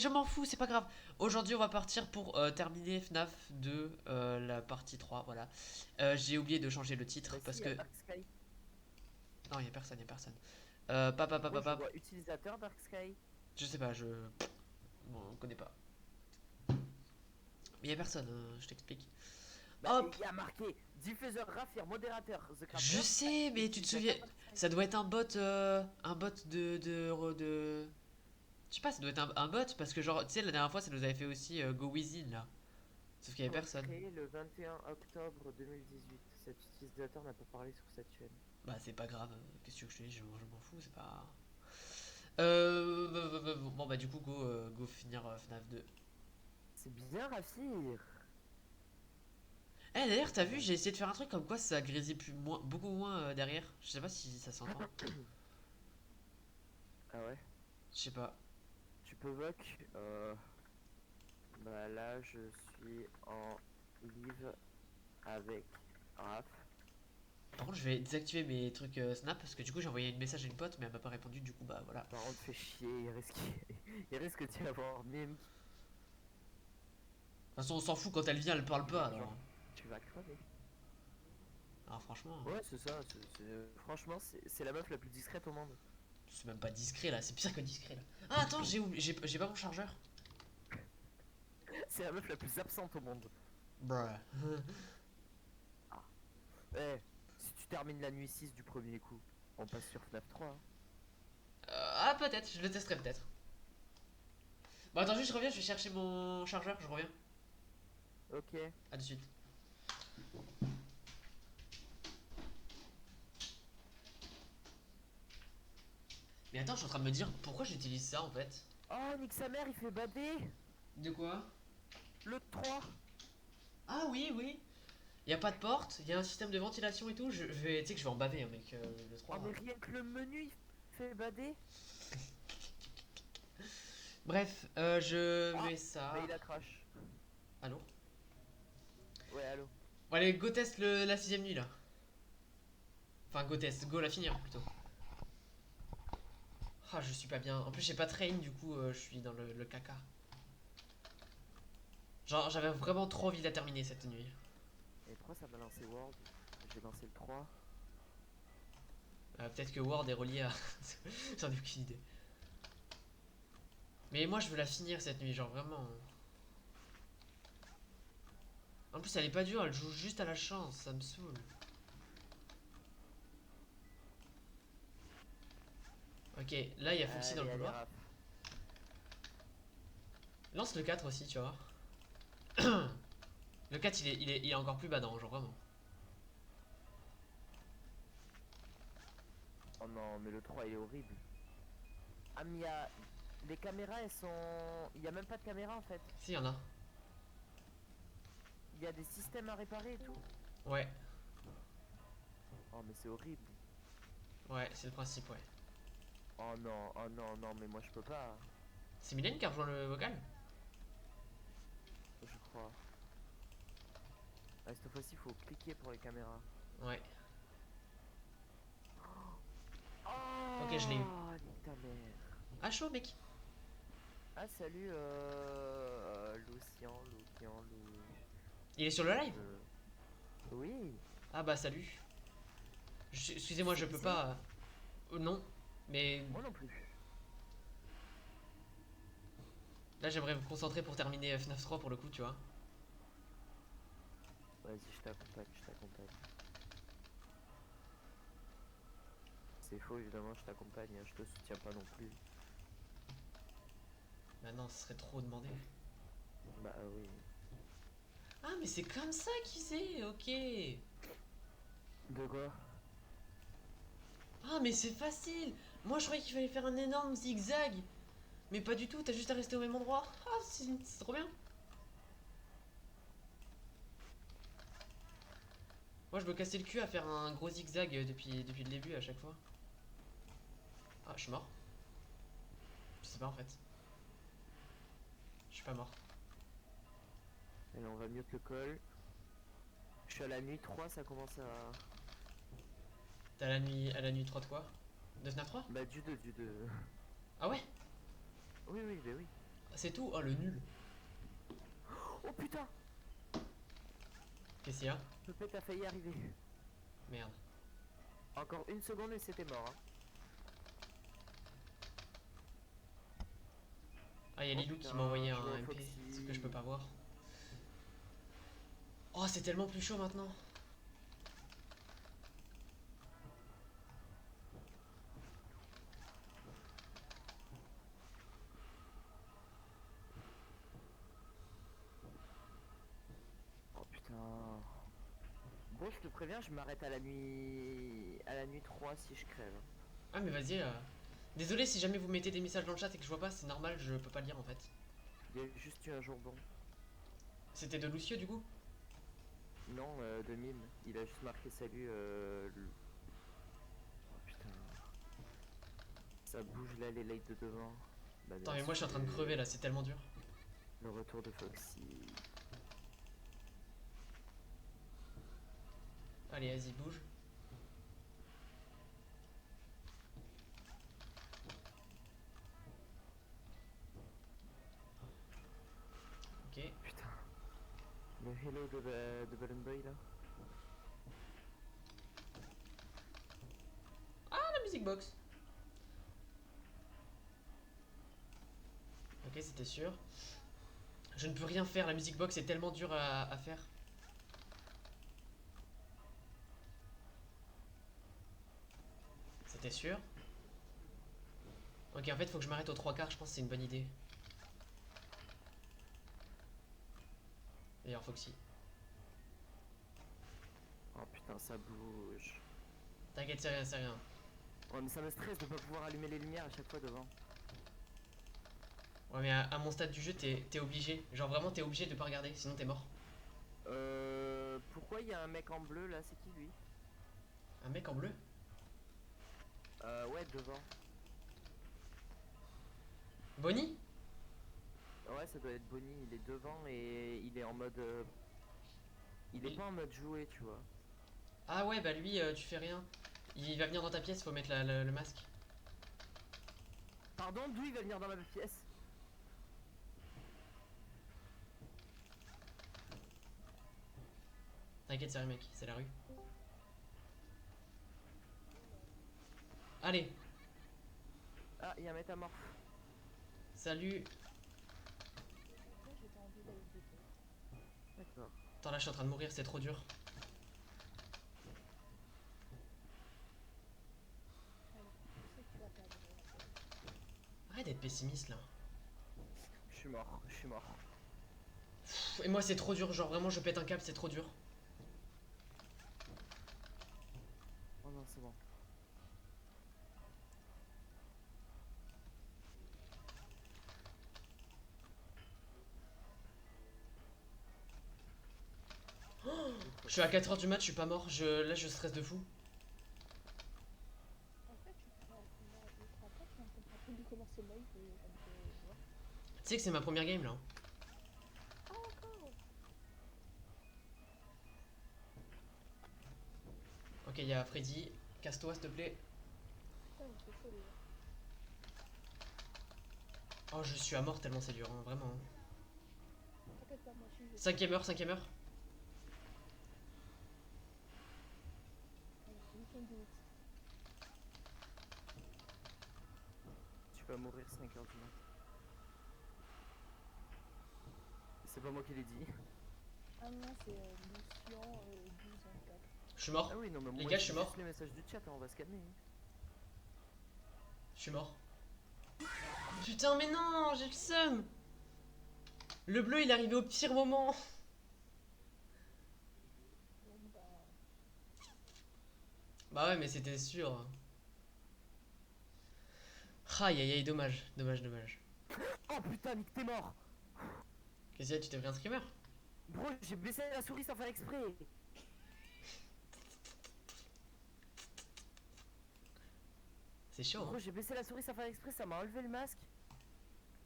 Je m'en fous, c'est pas grave. Aujourd'hui, on va partir pour terminer FNAF 2, la partie 3, voilà. J'ai oublié de changer le titre Bah si, parce il y a que... Dark Sky. Non, y a personne, y a personne. Moi je vois utilisateur Dark Sky. Je sais pas, je... Bon, on connaît pas. Mais y a personne, je t'explique. Bah Hop. il y a marqué diffuseur Raffir, modérateur The Je Crafter, sais, mais tu te souviens... utilisateur Dark Sky. Ça doit être un bot de... Je sais pas, ça doit être un bot parce que genre, tu sais, la dernière fois, ça nous avait fait aussi Go Within, là. Sauf qu'il y avait Compte personne. créé le 21 octobre 2018. Cet utilisateur n'a pas parlé sur cette chaîne. Bah, c'est pas grave, qu'est-ce que je te dis, je m'en fous, c'est pas... bon bah du coup go finir FNAF 2. C'est bien Raffir. Eh d'ailleurs t'as vu j'ai essayé de faire un truc comme quoi ça grésille beaucoup moins derrière. Je sais pas si ça s'entend. Ah ouais. Je sais pas. Tu peux voc. Bah là je suis en live avec Raph. Par contre je vais désactiver mes trucs Snap parce que du coup j'ai envoyé un message à une pote mais elle m'a pas répondu du coup bah voilà. Par contre fais chier, il risque d'y avoir Mime qui... De toute façon on s'en fout quand elle vient elle parle pas Genre, alors. tu vas crever. Alors franchement Ouais, c'est ça. Franchement, c'est la meuf la plus discrète au monde. c'est même pas discret là, c'est pire que discret là. Ah attends j'ai pas mon chargeur. C'est la meuf la plus absente au monde. Bruh. Ah. Eh, si tu termines la nuit 6 du premier coup, on passe sur FNAF 3. Hein. Ah peut-être, je le testerai peut-être. Bon attends juste je reviens, je vais chercher mon chargeur, je reviens. Ok. À de suite. Mais attends je suis en train de me dire pourquoi j'utilise ça en fait. Oh, nique sa mère, il fait bader. De quoi? Le 3. Ah oui, oui. Il y a pas de porte, il y a un système de ventilation et tout. Je vais, tu sais que je vais en baver, hein, mec. Le Oh, 3. mais rien que le menu, il fait bader. Bref, je Ah, mets bah ça. il a crash. Allô? Ouais, allô. Bon, allez, go test la sixième nuit là. Enfin, go test, go la finir plutôt. Ah, je suis pas bien. En plus, j'ai pas train, du coup, je suis dans le caca. Genre, j'avais vraiment trop envie de la terminer cette nuit. Et pourquoi ça m'a lancé World? J'ai lancé le 3. Peut-être que Word est relié à. J'en ai aucune idée. Mais moi, je veux la finir cette nuit, genre vraiment. En plus, elle est pas dure, elle joue juste à la chance, ça me saoule. Ok, là, il y a Foxy dans le Allez, allez, couloir. Raph. Lance le 4 aussi, tu vois. Le 4 il est encore plus badant, genre vraiment. Oh non, mais le 3 il est horrible. Ah, mais les caméras, elles sont... Il y a même pas de caméra en fait. Si, y en a. Il y a des systèmes à réparer et tout. Ouais, Oh, mais c'est horrible. ouais, c'est le principe, ouais. Oh non, oh non, non, mais moi je peux pas. C'est Mylène qui a rejoint le vocal? Je crois. Ah, cette fois-ci, faut cliquer pour les caméras. Ouais. Ok, je l'ai eu. Oh, nique ta mère. Ah, chaud, mec. Ah, salut, Lucian, Lucian, Lou... Il est sur le live? Je... Oui, Ah bah, salut. tu Excusez-moi, sais je qui peux c'est? pas. Non, mais Moi non plus. là, j'aimerais me concentrer pour terminer FNAF 3 pour le coup, tu vois. Vas-y, je t'accompagne, je t'accompagne. C'est faux, évidemment, je t'accompagne, hein, je te soutiens pas non plus. Maintenant, ce serait trop demandé. Bah oui. Ah, mais c'est comme ça qu'il sait, ok. De quoi? Ah, mais c'est facile. Moi, je croyais qu'il fallait faire un énorme zigzag. Mais pas du tout, t'as juste à rester au même endroit. Ah, c'est trop bien. Moi, je me cassais le cul à faire un gros zigzag depuis le début à chaque fois. Ah, je suis mort. Je sais pas en fait. Je suis pas mort. Allez, on va mute le call. Je suis à la nuit 3, ça commence à... T'as à la nuit 3 de quoi? De FNAF 3? Bah du 2, du 2. Ah ouais? Oui, oui, bah oui. C'est tout? Oh le nul. Oh putain! Qu'est-ce qu'il y a? Pépé, t'as failli arriver. Merde. Encore une seconde et c'était mort. Hein. Ah, y'a Oh Lilou qui putain, m'a envoyé je vois un MP, Foxy. ce que je peux pas voir. Oh, c'est tellement plus chaud maintenant. Oh putain. Bon, je te préviens, je m'arrête à la nuit 3 si je crève. Ah, mais vas-y. Désolé si jamais vous mettez des messages dans le chat et que je vois pas, c'est normal, je peux pas lire en fait. Il y a juste eu un jour bon. C'était de Lucio du coup? Non, de Mime. Il a juste marqué salut. Oh putain. Ça bouge là, les lights de devant. Bah, Attends, bien mais moi je suis en train de sûr. crever là, c'est tellement dur. Le retour de Foxy. Allez, vas-y, bouge. Ok. Putain. Le hello de Balloon Boy là. Ah, la music box. Ok, c'était sûr. Je ne peux rien faire, la music box est tellement dur à faire. C'était sûr. Ok, en fait, faut que je m'arrête aux 3 quarts, je pense que c'est une bonne idée. D'ailleurs, Foxy. Oh putain, ça bouge. T'inquiète, c'est rien, c'est rien. Oh mais ça me stresse de pas pouvoir allumer les lumières à chaque fois devant. Ouais, mais à mon stade du jeu, t'es obligé. Genre vraiment, t'es obligé de pas regarder, sinon t'es mort. Pourquoi il y a un mec en bleu là? C'est qui lui? Un mec en bleu? Ouais, devant. Bonnie? Ouais, ça doit être Bonnie. Il est devant et il est en mode. Il est Il- pas en mode jouet, tu vois. Ah ouais, bah lui, tu fais rien. Il va venir dans ta pièce, faut mettre le masque. Pardon, d'où il va venir dans ma pièce? T'inquiète, c'est rien, mec, c'est la rue. Allez, Ah, il y a un métamorphe. salut. D'accord. Attends, là, je suis en train de mourir, c'est trop dur. Arrête d'être pessimiste là. Je suis mort, je suis mort. Et moi, c'est trop dur, genre vraiment, je pète un câble, c'est trop dur. Oh non, c'est bon. Je suis à 4 heures du match, je suis pas mort, là, je stresse de fou. En fait, tu te rappelles quand on a de commencer le live et on peut voir. Tu sais que c'est ma première game là. Ah, d'accord! Ok, il y a Freddy. Casse-toi, s'il te plaît. Putain, il fait chaud déjà. Oh, je suis à mort tellement c'est dur, hein, vraiment. T'inquiète pas, moi aussi je vais. Cinquième heure, cinquième heure. Allez, 8 minutes. Tu vas mourir 5 heures du mat. C'est pas moi qui l'ai dit. Ah non, c'est Lucian 1224. Je suis mort. Ah oui, non, mais Les moi gars, je je suis lis mort. juste les messages du chat, hein, on va se calmer. Je suis mort. Putain, mais non, j'ai le seum. Le bleu, il est arrivé au pire moment. Bon bah. Bah ouais, mais c'était sûr. Aïe aïe aïe, dommage, dommage, dommage. Oh putain, Nick, t'es mort! Qu'est-ce qu'il y a, tu t'es pris un streamer? Bro, j'ai baissé la souris sans faire exprès! C'est chaud, Bro, hein. j'ai baissé la souris sans faire exprès, ça m'a enlevé le masque.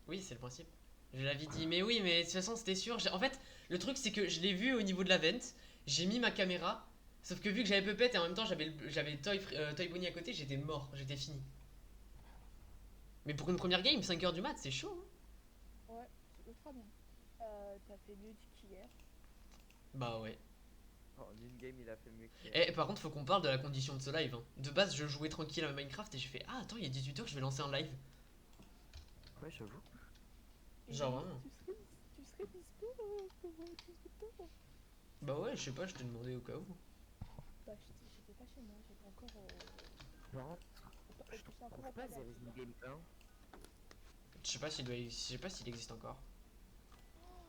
Oui, c'est le principe. Je l'avais dit, mais oui, mais de toute façon, c'était sûr. En fait, le truc, c'est que je l'ai vu au niveau de la vente. J'ai mis ma caméra. Sauf que vu que j'avais Puppet et en même temps j'avais Toy Bonnie à côté, j'étais mort, j'étais fini. Mais pour une première game, 5 heures du mat, c'est chaud. Hein. Ouais, ultra bien. T'as fait mieux qu'hier. Bah ouais. En une game, il a fait mieux que. Eh, par contre, faut qu'on parle de la condition de ce live. Hein. De base, je jouais tranquille à Minecraft et j'ai fait ah, attends, il est 18h, je vais lancer un live. Ouais, j'avoue. Et Genre vraiment. tu serais dispo pour 18h? Bah ouais, je sais pas, je te demandais au cas où. Bah, j'étais pas chez moi, j'étais encore Par contre, je j'étais encore trouve au pas palais. There is no game 1. Je sais pas je sais pas s'il existe encore.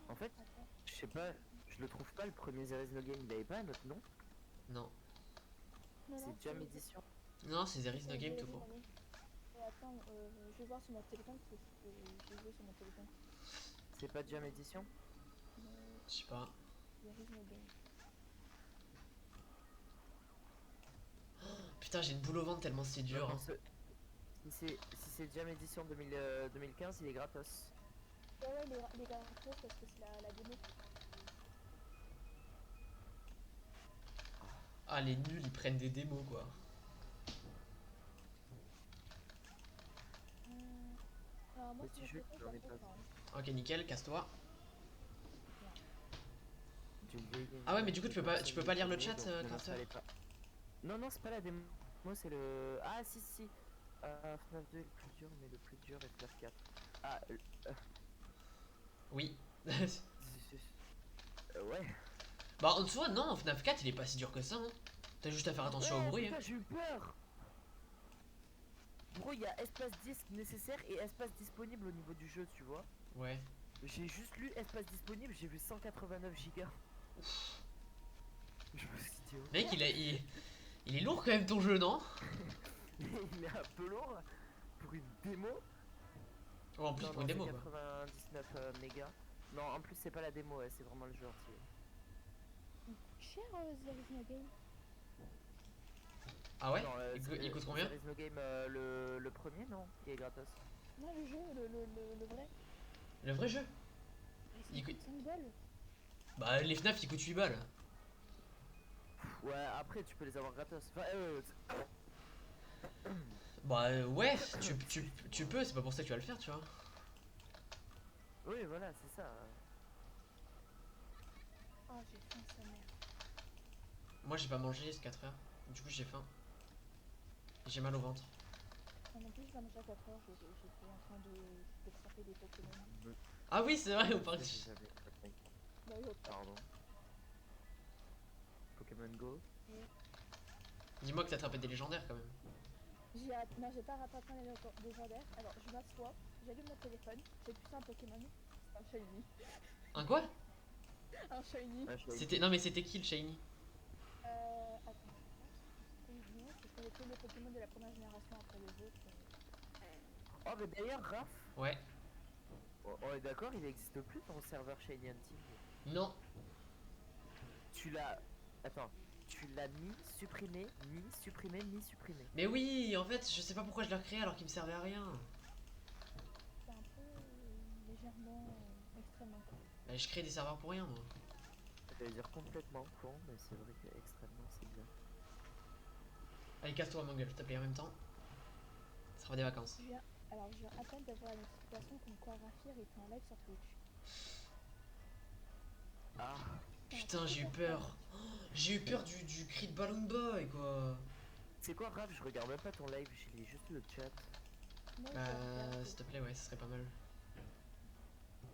En fait, Attends. je sais pas, je le trouve pas le premier There is no game, il avait pas un autre nom. Non. Non, non, C'est Jam Edition. Non, c'est There is no c'est game There tout is no court. game. Et attends, je vais voir sur mon téléphone parce que j'ai joué sur mon téléphone. C'est pas Jam Edition. Je sais pas. There is no game. Putain, j'ai une boule au ventre tellement c'est dur. Hein. Si c'est Jam Edition 2015, il est gratos. Ouais, les gars, parce que c'est la démo. Ah, les nuls, ils prennent des démos quoi. Alors, moi, Petit sur mon jeu, téléphone, j'en ai je la pas. trouve pas. Ok, nickel, casse-toi. D'une vieille game. Ah ouais, mais du coup, tu peux pas lire le chat, Donc, ne Carter. l'installez pas. Non, non, c'est pas la démo, c'est le. Ah, si, si. FNAF 2 est le plus dur, mais le plus dur est FNAF 4. Ah, Oui. ouais. Bah, en soi, non, FNAF 4 il est pas si dur que ça. Hein. T'as juste à faire attention Ouais, au bruit. putain, Hein. j'ai eu peur. Gros, il y a espace disque nécessaire et espace disponible au niveau du jeu, tu vois. Ouais. J'ai juste lu espace disponible, j'ai vu 189 gigas. Je me suis dit, oh. Mec, il est lourd quand même ton jeu, non? Il est un peu lourd pour une démo. Oh, en plus, Non, pour non, une c'est démo quoi. 99 mégas. Non, en plus, c'est pas la démo, ouais, c'est vraiment le jeu entier. Cher, There is no game. Ah ouais? Non, Il coûte combien? There is no game, le premier, non, il est gratos. Non, le jeu, le vrai. Le vrai jeu? Il Il coûte coûte. 5 balles. Bah, les FNAF ils coûtent 8 balles. Ouais, après, tu peux les avoir gratos. Enfin, Bah, ouais, tu peux, c'est pas pour ça que tu vas le faire, tu vois. oui, voilà, c'est ça. Oh, j'ai faim, sa mère. Moi, j'ai pas mangé ce 4 heures. Du coup, j'ai faim. J'ai mal au ventre. Moi non plus, je vais manger à 4 heures. J'étais en train de frapper des Pokémon. Ah oui, c'est vrai, on parle. J'avais pas compris. Bah oui, Pardon. Pokémon Go. Dis-moi que t'as attrapé des légendaires quand même. Non, j'ai pas rattrapé les légendaires. Alors, je m'assois, j'allume mon téléphone, j'ai plus un Pokémon. C'est un Shiny. Un quoi? Un Shiny. Ah, je l'avais C'était. dit. Non, mais c'était qui le shiny? Attends, je pense. Non, c'est que je connais que les Pokémon de la première génération après les autres. Oh, mais d'ailleurs, Raph, Ouais. on est d'accord, il n'existe plus ton serveur Shiny Hunting. Non. Tu l'as. Attends. Tu l'as supprimé, mis supprimé. Mais oui, en fait, je sais pas pourquoi je l'ai recréé alors qu'il me servait à rien. C'est un peu légèrement extrêmement con. Bah, je crée des serveurs pour rien, moi. Ça veut dire complètement con, mais c'est vrai qu'extrêmement c'est bien. Allez, casse-toi, mon gueule, je t'appelle en même temps. Ça fera des vacances. Alors, je viens à peine d'avoir la notification comme quoi Rafir était en live sur Twitch. Ah, Putain, j'ai eu peur. Oh, j'ai eu peur du cri de Balloon Boy, quoi. c'est quoi, Raph, je regarde même pas ton live, j'ai lu juste le chat. Moi, je regarde. S'il te plaît, ouais, ce serait pas mal.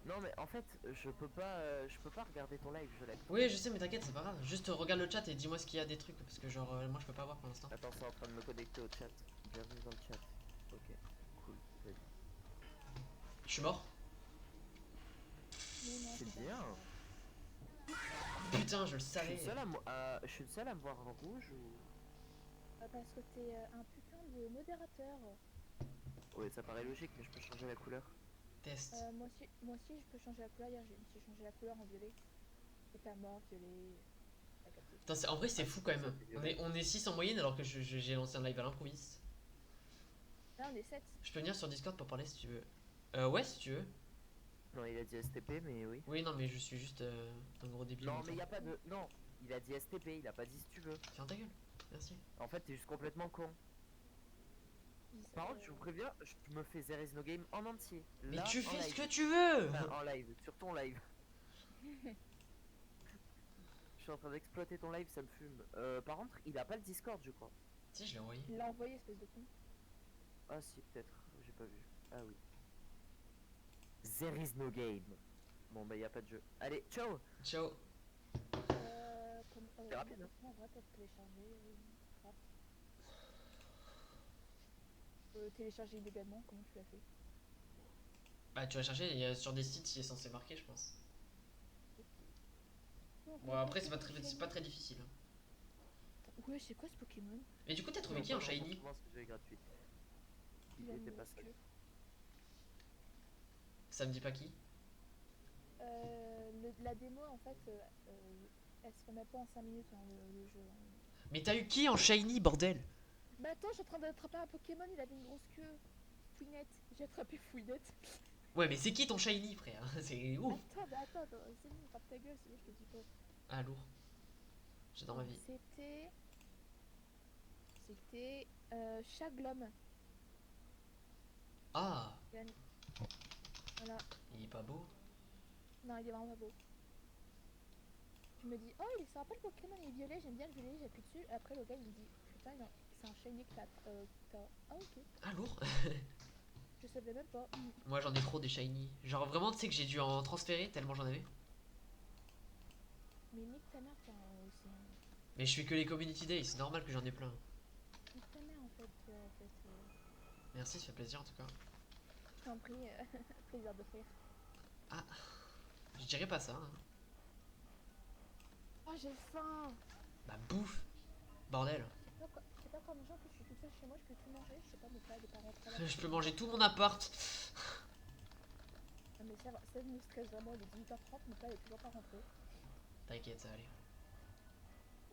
Non, mais en fait, je peux pas regarder ton live, je l'ai. Oui, je sais, mais t'inquiète, c'est pas grave. Juste regarde le chat et dis-moi ce qu'il y a des trucs. Parce que, genre, moi je peux pas voir pour l'instant. Attends, c'est en train de me connecter au chat. Bienvenue dans le chat. Ok, cool, vas-y. Je suis mort. Mais non, C'est pas bien. ça. Putain, je le Je suis savais. le seul je suis le seul à me voir en rouge ou. Parce que t'es un putain de modérateur. Oui, ça paraît logique, mais je peux changer la couleur. Test. Moi aussi, je peux changer la couleur. Hier, je me suis changé la couleur en violet. Et t'as mort, violet. T'as capté. Putain, en vrai, c'est fou quand même. On est 6 en moyenne alors que j'ai lancé un live à l'improviste. Là, on est 7. Je peux venir sur Discord pour parler si tu veux. Ouais, si tu veux. Non, il a dit STP, mais oui. Oui, non, mais je suis juste un gros débile. Non, mais il y a pas de. Non, il a dit STP, il a pas dit si tu veux. Ferme ta gueule. Merci. En fait, t'es juste complètement con. Par contre, je vous préviens, je me fais There is no game en entier. Mais Là, tu en fais ce live. que tu veux. Enfin, en live, sur ton live. Je suis en train d'exploiter ton live, ça me fume. Par contre, il a pas le Discord, je crois. Si, je l'ai envoyé. Il l'a envoyé, espèce de con. Ah si, peut-être, j'ai pas vu. Ah oui. There is no game. Bon bah y a pas de jeu. Allez, ciao. Ciao. C'est rapide, hein. On va peut-être télécharger. Grave. Télécharger illégalement, comment tu l'as fait? Bah, tu vas chercher sur des sites, il est censé marquer, je pense. Bon, après, c'est pas très difficile. Hein. Ouais, c'est quoi ce Pokémon? Mais du coup, t'as trouvé qui en shiny? Je pense que c'est gratuit. Il a était mis pas le seul. queue. Ça me dit pas qui? La démo, en fait, elle se remet pas en 5 minutes, hein, le jeu. Hein. Mais t'as eu qui en shiny, bordel? Bah attends, je suis en train d'attraper un Pokémon, il avait une grosse queue. Fouinette, j'ai attrapé Fouinette. Ouais, mais c'est qui ton shiny, frère? C'est ouf. Attends, c'est bon, frappe ta gueule, sinon je te dis pas. Ah, lourd. J'adore ma vie. C'était Chaglum. Ah, Voilà. il est pas beau. Non, il est vraiment pas beau. Tu me dis, oh, il est sympa le Pokémon, il est violet, j'aime bien le violet, j'appuie dessus. Après, le gars, il me dit, putain, c'est un shiny que t'as. Ah, ok. Ah, lourd. Je savais même pas. Moi, j'en ai trop des shiny. Genre, vraiment, tu sais que j'ai dû en transférer tellement j'en avais. Mais nique ta mère, toi, aussi. Mais je fais que les community days, c'est normal que j'en ai plein. Nique ta mère, en fait, toi, en fait. Merci, ça fait plaisir en tout cas. Je t'en prie, plaisir de faire. Ah, je dirais pas ça. Hein. Oh, j'ai faim. Bah, bouffe. Bordel. C'est pas quoi manger, en plus, je suis toute seule chez moi, je peux tout manger. Je sais pas, mes pas des parents très là. Je peux manger tout mon appart. Non, mais ça me stresse vraiment, il est 18h30, mon père est toujours pas rentré. T'inquiète, ça va aller.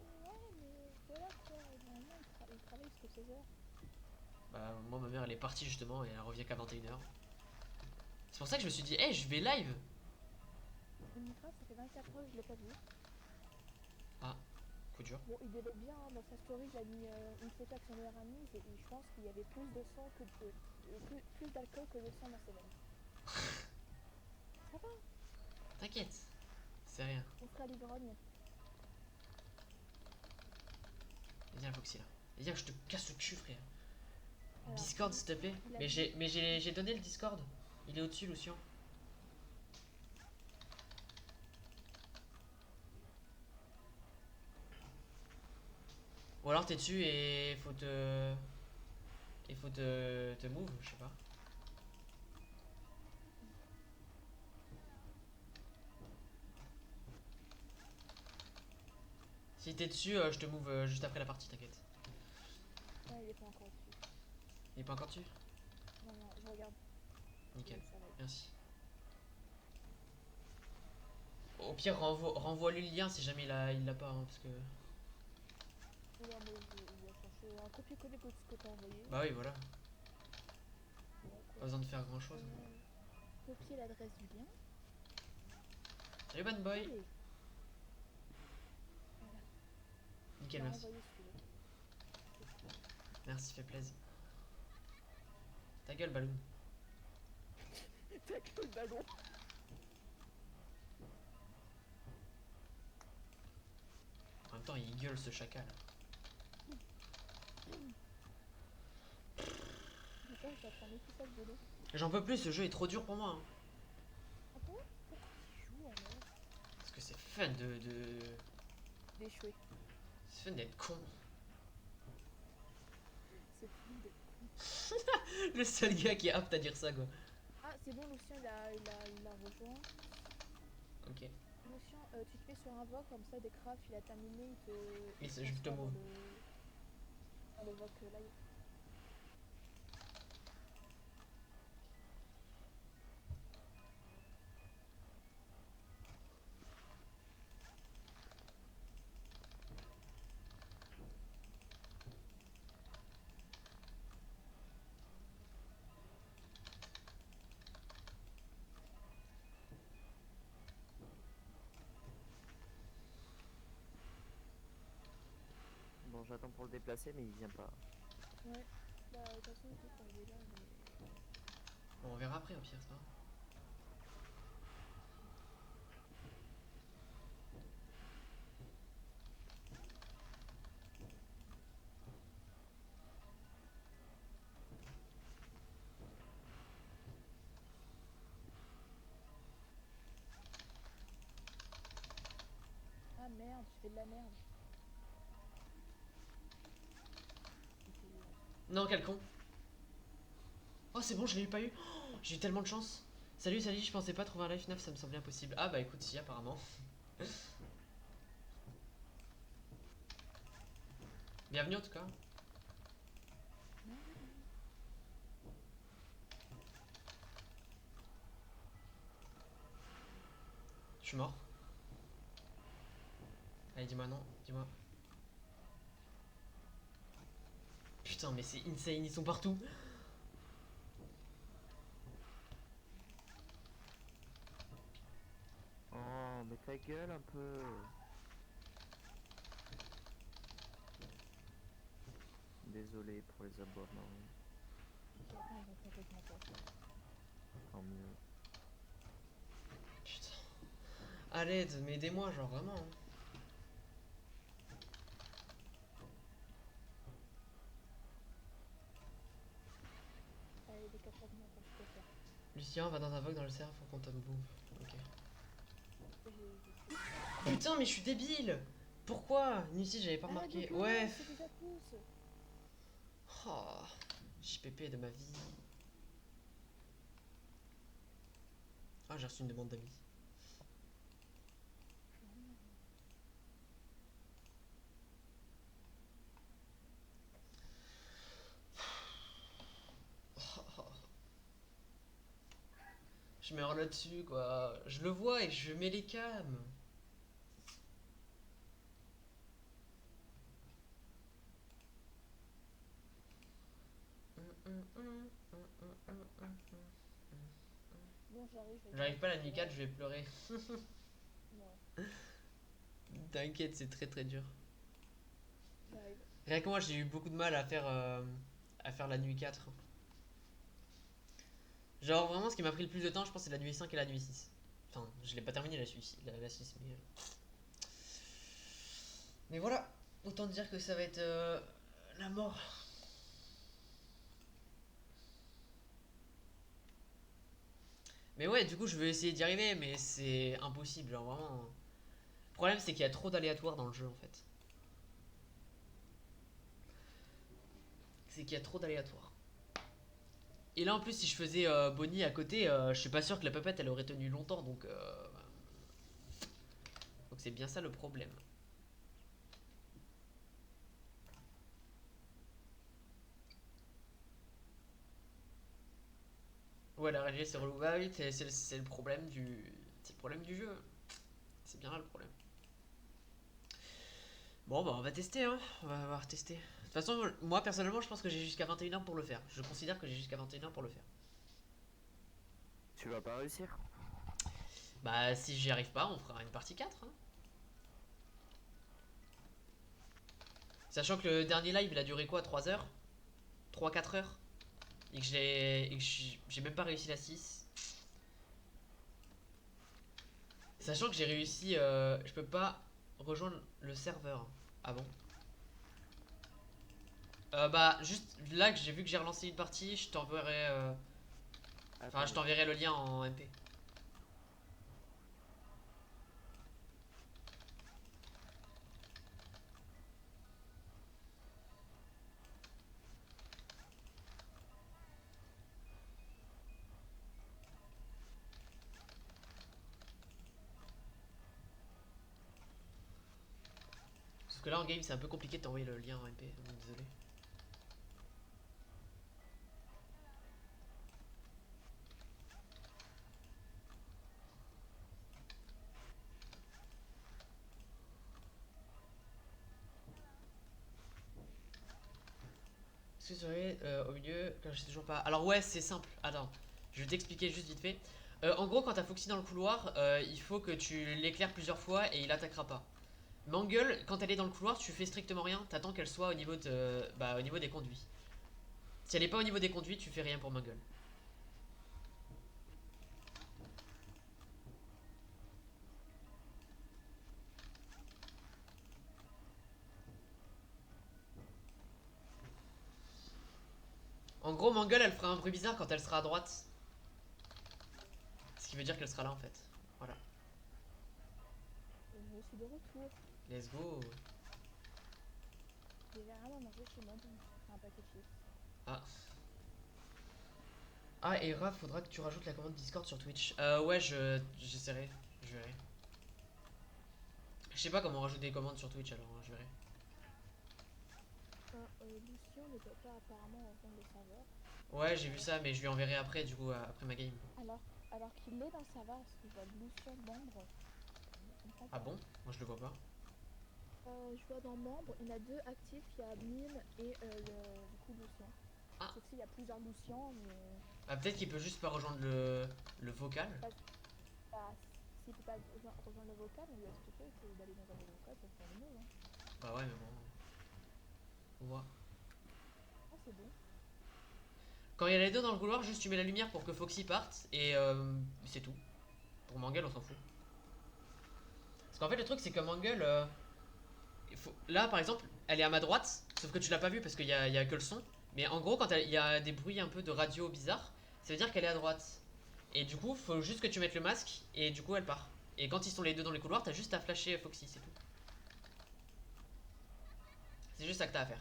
Ouais, mais voilà quoi, normalement il travaille jusqu'à 16h. Bah, moi, ma mère, elle est partie justement et elle revient qu'à 21h. C'est pour ça que je me suis dit, hey, je vais live. Mitra, ça fait 24 heures que je l'ai pas vu. Ah, coup dur. Bon, il développe bien, hein, dans sa story, il a mis une photo avec son meilleur ami, et je pense qu'il y avait plus de sang que plus d'alcool que de sang dans ses veines. Ça va, T'inquiète, c'est rien. on fera l'ivrogne. Viens, Foxy là. Viens, je te casse le cul, frère. Alors, Discord, s'il te plaît. Mais j'ai donné le Discord. Il est au-dessus, Lucien. Ou alors t'es dessus et faut te. Il faut te move, je sais pas. Si t'es dessus, je te move juste après la partie, t'inquiète. Ouais, il est pas encore dessus. Il est pas encore dessus? Non, je regarde. Nickel, Ça va être- merci. Au pire, renvoie-lui le lien si jamais il l'a pas, hein, parce que. Ouais, mais il va chercher un copier-coller de ce que t'as envoyé. Bah oui, voilà. Ouais, Pas quoi. besoin de faire grand chose. Copier l'adresse du lien. Salut, bad boy. Allez. Voilà. Nickel, Je vais merci. renvoyer celui-là. Merci, fait plaisir. Ta gueule, Balloon. T'as que le ballon. En même temps, il gueule ce chacal. Putain, je vais prendre tout ça le vélo. J'en peux plus, ce jeu est trop dur pour moi. Hein. Ah bon? Pourquoi tu joues alors? Parce que c'est fun D'échouer. C'est fun d'être con. C'est fluide. Le seul gars qui est apte à dire ça, quoi. Ah, c'est bon, Lucien, il a rejoint. Ok. Lucien, tu te mets sur un voc, comme ça, dès que Raph il a terminé, Et je te move. Dans le voc live. Bon, j'attends pour le déplacer, mais il vient pas. Ouais. Bah, de toute façon, je dis qu'on est là, mais. Bon, on verra après au pire, c'est pas grave. Ah merde, je fais de la merde. Non, quel con. Oh, c'est bon, je l'ai pas eu. Oh, j'ai eu tellement de chance. Salut, salut, je pensais pas trouver un life 9, ça me semblait impossible. Ah bah écoute, si, apparemment. Bienvenue en tout cas. Je suis mort. Allez, dis-moi non, dis-moi. Putain, mais c'est insane, ils sont partout. Oh, mais ta gueule un peu. Désolé pour les aboiements, Attends, ils ont complètement quoi. tant mieux. Putain. À l'aide, mais aidez-moi, genre vraiment. Hein. Allez, décape-moi quand tu peux faire. Lucien va dans un vogue dans le cerf, faut qu'on te bouffe. Ok. J'ai- Putain, mais je suis débile. Pourquoi Ici, j'avais pas Arrête de remarqué. pleurer, Ouais. c'est déjà plus. Oh, JPP de ma vie. Ah, j'ai reçu une demande d'amis. Je meurs là-dessus, quoi. Je le vois et je mets les cams. Bon, j'arrive. J'arrive pas à la nuit 4, je vais pleurer. Ouais, T'inquiète, c'est très très dur. j'arrive. Rien que moi, j'ai eu beaucoup de mal à faire la nuit 4. Genre, vraiment, ce qui m'a pris le plus de temps, je pense, c'est la nuit 5 et la nuit 6. Enfin, je l'ai pas terminé la 6, mais. Mais voilà, autant dire que ça va être la mort. Mais ouais, du coup, je vais essayer d'y arriver, mais c'est impossible, genre vraiment. Le problème, c'est qu'il y a trop d'aléatoires dans le jeu en fait. C'est qu'il y a trop d'aléatoires. Et là, en plus, si je faisais Bonnie à côté, je suis pas sûr que la pupette elle aurait tenu longtemps, donc c'est bien ça le problème. Ouais, la régie c'est relou. Bah oui, c'est le problème c'est le problème du jeu. C'est bien là le problème. Bon, bah on va tester, hein. On va tester. De toute façon, moi personnellement, je pense que j'ai jusqu'à 21h pour le faire. Je considère que j'ai jusqu'à 21h pour le faire. Tu vas pas réussir? Bah, si j'y arrive pas, on fera une partie 4. Hein. Sachant que le dernier live il a duré quoi, 3 heures 3-4 heures. Et que j'ai même pas réussi la 6. Sachant que j'ai réussi. Je peux pas rejoindre le serveur. Ah bon. Bah, juste là que j'ai vu que j'ai relancé une partie, je t'enverrai. Enfin, je Attends, t'enverrai le lien en MP. Parce que là en game c'est un peu compliqué de t'envoyer le lien en MP, donc désolé. Est-ce que vous seriez au milieu quand je sais toujours pas. Alors ouais, c'est simple. Attends, je vais t'expliquer juste vite fait. En gros, quand t'as Foxy dans le couloir, il faut que tu l'éclaires plusieurs fois et il attaquera pas. Mangle, quand elle est dans le couloir, tu fais strictement rien, t'attends qu'elle soit au niveau, au niveau des conduits. Si elle est pas au niveau des conduits, tu fais rien pour ma gueule. En gros, Mangle, elle fera un bruit bizarre quand elle sera à droite. Ce qui veut dire qu'elle sera là en fait. Voilà. Je suis de retour. Let's go. J'ai vraiment mangé chez moi, donc je fais un paquet de chips. Ah. Ah, et Raph, faudra que tu rajoutes la commande Discord sur Twitch. Ouais, j'essaierai. Je verrai. Je sais pas comment on rajoute des commandes sur Twitch alors, hein, je verrai. Lucien ne peut pas apparemment entendre le serveur. Ouais, j'ai vu ça, mais je lui enverrai après, du coup, après ma game. Alors qu'il est dans le serveur, parce que je vois Lucien membre. Ah bon? Moi je le vois pas. Je vois dans membre, il y en a deux actifs, il y a Mime et du coup Lucien. Ah. Sauf s'il y a plusieurs Lucien, mais Ah, peut-être qu'il peut juste pas rejoindre le vocal. bah, s'il peut pas rejoindre le vocal, on lui a expliqué que d'aller dans un autre vocal pour faire le mot. Hein. Bah ouais, mais bon. On voit. Ah, c'est bon. Quand il y a les deux dans le couloir, juste tu mets la lumière pour que Foxy parte et c'est tout. Pour Mangle, on s'en fout. Parce qu'en fait, le truc, c'est que Mangle. Là, par exemple, elle est à ma droite, sauf que tu l'as pas vue parce qu'il y a que le son. Mais en gros, quand il y a des bruits un peu de radio bizarres, ça veut dire qu'elle est à droite. Et du coup, faut juste que tu mettes le masque et du coup, elle part. Et quand ils sont les deux dans les couloirs, t'as juste à flasher Foxy, c'est tout. C'est juste ça que t'as à faire.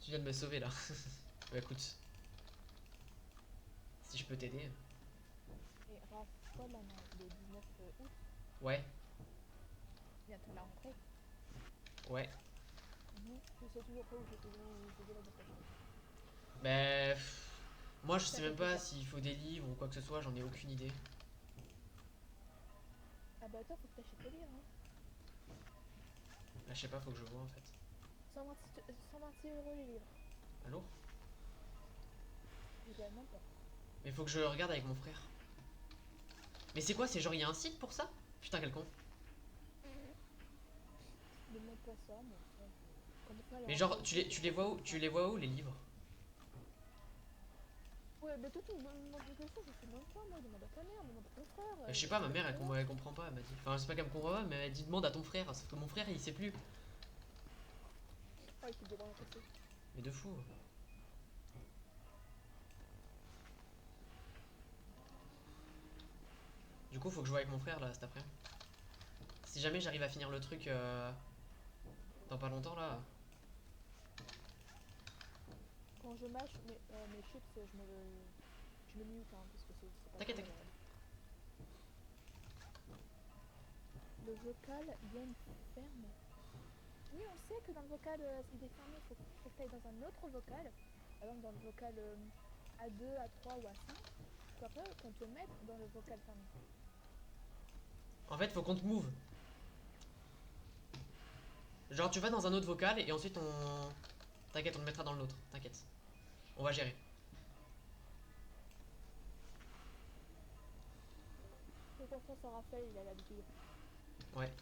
Tu viens de me sauver là. Bah écoute. Si je peux t'aider. Et Raph, quoi là, non, le 19 août, Ouais, bientôt la rentrée. ouais. Je sais toujours pas où j'ai la boîte à chance. Bah. Moi je Ça sais fait même pas plaisir. s'il faut des livres ou quoi que ce soit, j'en ai aucune idée. Ah bah toi, faut que t'achètes le livre. Hein. Là je sais pas, faut que je vois en fait. 126 € les livres. Allô? Je dirais même pas. Mais faut que je regarde avec mon frère. Mais c'est quoi? C'est genre il y a un site pour ça? Putain quel con. Ne demande pas ça, mais ça, quand on fait Mais les genre rentrées, tu les vois où? Tu les vois où les livres? Ouais, mais toi, tu me demandes des questions, je sais même pas, moi, demande à ta mère, demande à ton frère. Bah, je sais pas, ma mère elle comprend pas, elle m'a dit. Enfin je sais pas qu'elle me comprend pas, mais elle dit demande à ton frère. Sauf que mon frère il sait plus. Oh, il faut devant la PC. Mais de fou. Du coup faut que je vois avec mon frère là cet après-midi. Si jamais j'arrive à finir le truc dans pas longtemps là. Quand je mâche mes chips, je me mute, hein, parce que c'est pas T'inquiète, très, t'inquiète. Le vocal, il y a une ferme. Oui, on sait que dans le vocal, il est fermé, faut que tu ailles dans un autre vocal. Par exemple, dans le vocal A2, A3 ou A5. Puis après, qu'on te mette dans le vocal fermé. En fait faut qu'on te move. Genre tu vas dans un autre vocal et ensuite on... T'inquiète, on le mettra dans l'autre, t'inquiète. On va gérer. Fais confiance à Raphaël, il a l'habitude. Ouais.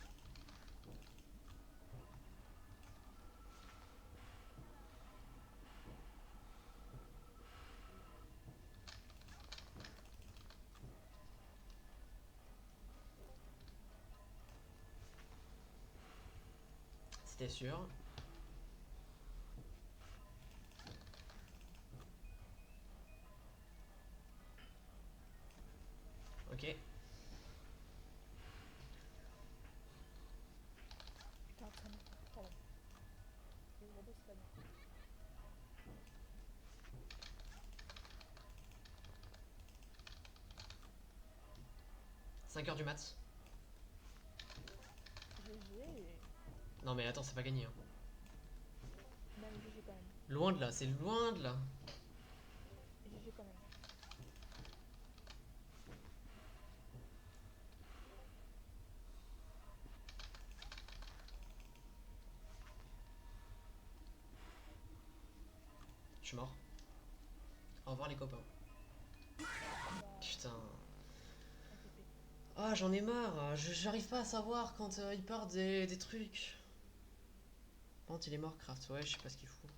C'était sûr. Ok. Putain, ça me... Pardon. Les robots, c'est pas bien. Cinq heures du mat. GG. Non mais attends, c'est pas gagné. Hein. Même GG quand même. Loin de là, c'est loin de là. GG quand même. Je suis mort. Au revoir les copains. Bah, Putain. un TP. Ah, j'en ai marre. J'arrive pas à savoir quand il part des trucs. Par contre, il est mort, Craft. Ouais, je sais pas ce qu'il fout.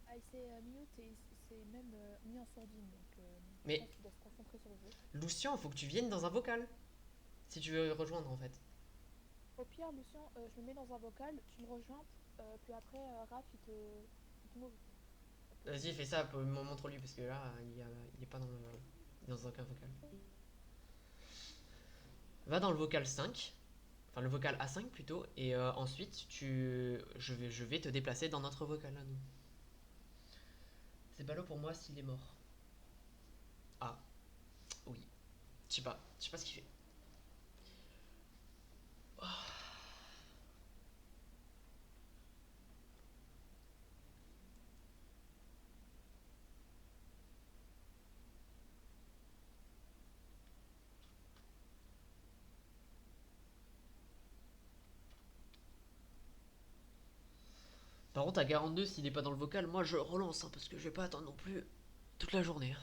Ah, il s'est mute et il s'est même mis en sourdine, donc je Mais pense qu'il doit se concentrer sur le jeu. Lucian, faut que tu viennes dans un vocal. Si tu veux rejoindre, en fait. Au pire, Lucien, je me mets dans un vocal, tu me rejoins, puis après, Raph, il te move. Vas-y, fais ça, montre-lui, parce que là, il est pas dans aucun vocal. Va dans le vocal 5. Enfin, le vocal A5 plutôt. Et ensuite, je vais te déplacer dans notre vocal à nous. C'est ballot pour moi s'il est mort. Ah, oui. Je sais pas ce qu'il fait. Par contre, à 42, s'il est pas dans le vocal, moi je relance, hein, parce que je vais pas attendre non plus toute la journée.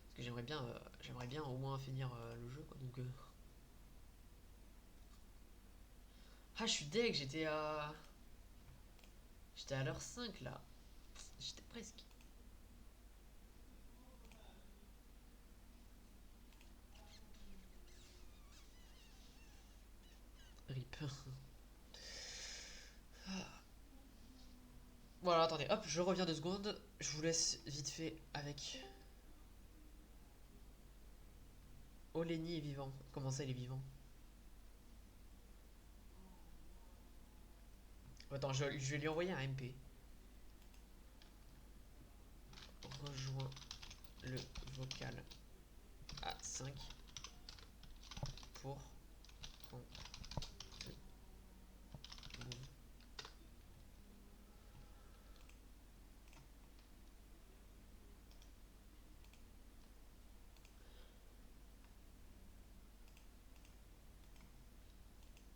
Parce que j'aimerais bien au moins finir le jeu, quoi. Donc, ah, je suis deg, j'étais à l'heure 5 là. J'étais presque. Rip. Voilà, attendez, hop, je reviens 2 secondes. Je vous laisse vite fait avec. Oleni est vivant. Comment ça, il est vivant? Attends, je vais lui envoyer un MP. Rejoins le vocal A5 pour qu'on te move.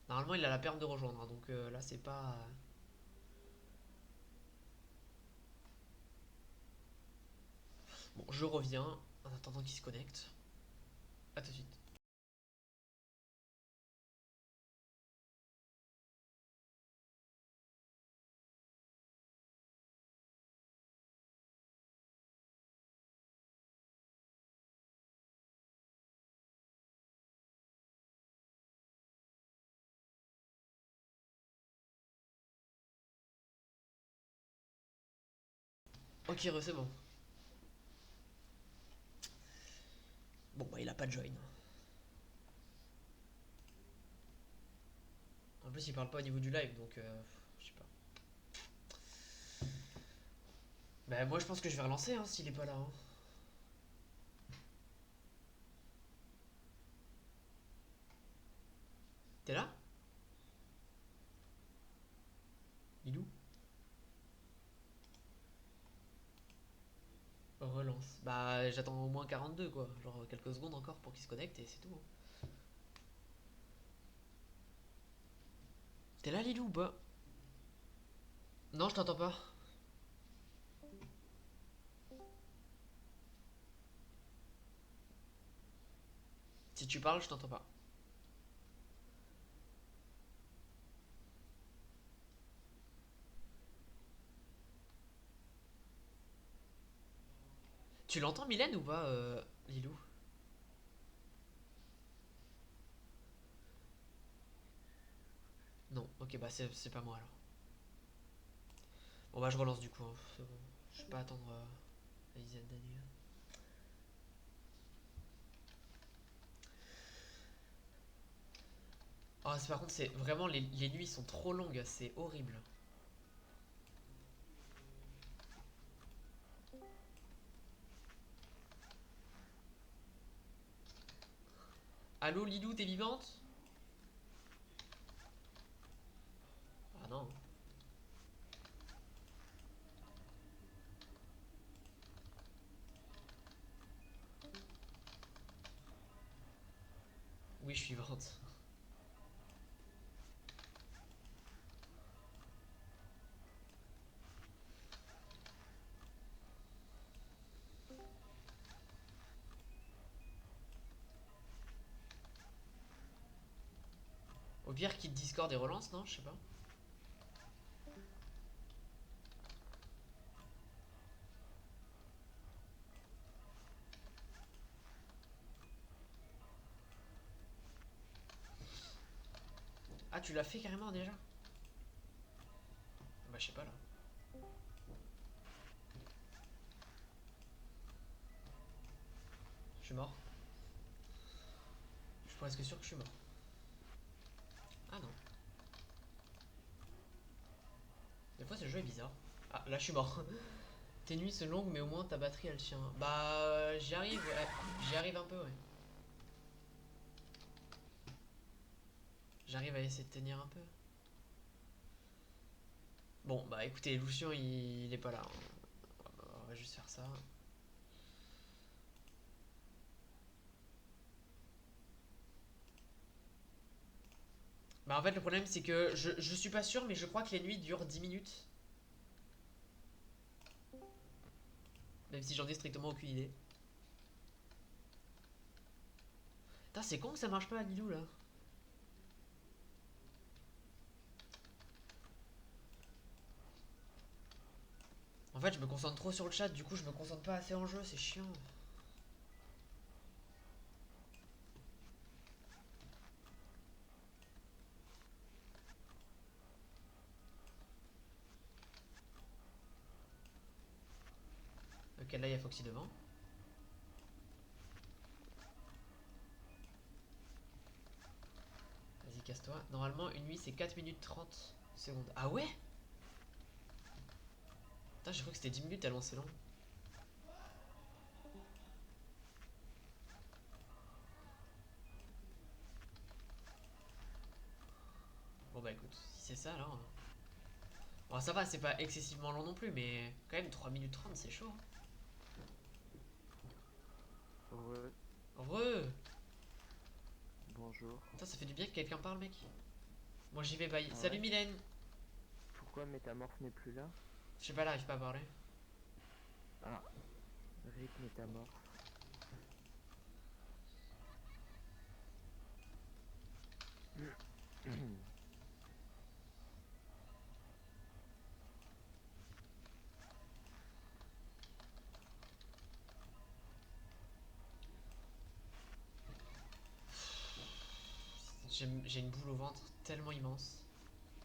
Normalement, il a la perme de rejoindre, hein, donc là, c'est pas. Bon, je reviens en attendant qu'il se connecte. A tout de suite. Ok, c'est bon. Bon, bah, il a pas de join. En plus, il parle pas au niveau du live, donc je sais pas. Bah, moi, je pense que je vais relancer hein, s'il est pas là. Hein. T'es là? Ilou? Relance. Bah, j'attends au moins 42 quoi. Genre quelques secondes encore pour qu'il se connecte et c'est tout. Hein. T'es là, Lilou ou pas? Non, je t'entends pas. Si tu parles, je t'entends pas. Tu l'entends, Mylène, ou pas, Lilou? Non, ok, bah c'est pas moi alors. Bon, bah, je relance du coup. Hein. C'est bon. Je vais pas attendre la dizaine d'années. Ah, par contre, c'est vraiment les nuits sont trop longues, c'est horrible. Allô, Lilou, t'es vivante? Ah non. Oui, je suis vivante. Au pire, quitte Discord et relance, non? Je sais pas. Ah, tu l'as fait carrément déjà? Bah, je sais pas là. Je suis mort. Je suis presque sûr que je suis mort. Ah non. Des fois, ce jeu est bizarre. Ah, là, je suis mort. Tes nuits sont longues, mais au moins ta batterie elle tient. Bah, j'y arrive, ouais. J'y arrive un peu, ouais. J'arrive à essayer de tenir un peu. Bon, bah écoutez, Lucien il est pas là, hein. On va juste faire ça. Bah en fait le problème c'est que je suis pas sûr mais je crois que les nuits durent 10 minutes. Même si j'en ai strictement aucune idée. Putain c'est con que ça marche pas à Lilou là. En fait je me concentre trop sur le chat, du coup je me concentre pas assez en jeu, c'est chiant. Ok là il y a Foxy devant. Vas-y casse-toi. Normalement une nuit c'est 4 minutes 30 secondes. Ah ouais? Putain je crois que c'était 10 minutes tellement c'est long. Bon bah écoute, si c'est ça alors. Bon ça va, c'est pas excessivement long non plus, mais quand même 3 minutes 30 c'est chaud. Ouais, Heureux. bonjour. Putain ça fait du bien que quelqu'un parle mec. Moi j'y vais bye. Ah Salut ouais? Mylène. Pourquoi Métamorphe n'est plus là? Je sais pas, là, j'arrive pas à parler. Ah, RIP Métamorphe. J'ai une boule au ventre tellement immense.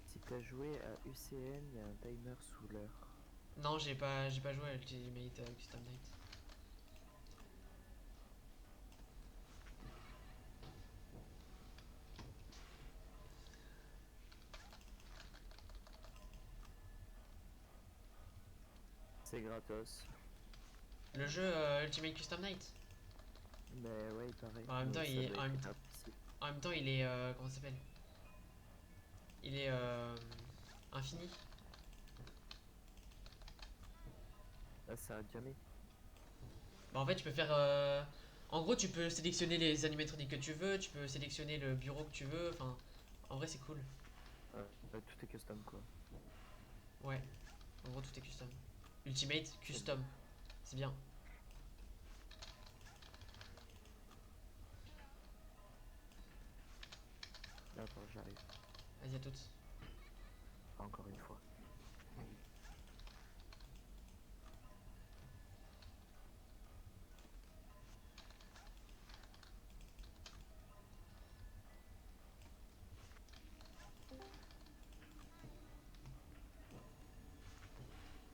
Si t'as joué à UCN, il y a un timer sous l'heure. Non, j'ai pas joué à Ultimate Custom Night. C'est gratos. Le jeu Ultimate Custom Night. Mais ouais, il paraît. Bah, en même temps, Mais ça il est, doit être gratuit. en même temps, il est comment ça s'appelle? Il est infini. Ah, ça a jamais. Bah, en fait, tu peux faire. En gros, tu peux sélectionner les animatroniques que tu veux, tu peux sélectionner le bureau que tu veux. Enfin, en vrai, c'est cool. Tout est custom quoi. Ouais, en gros, tout est custom. Ultimate Custom, c'est bien. D'accord, j'arrive. Vas-y à toutes. Encore une fois.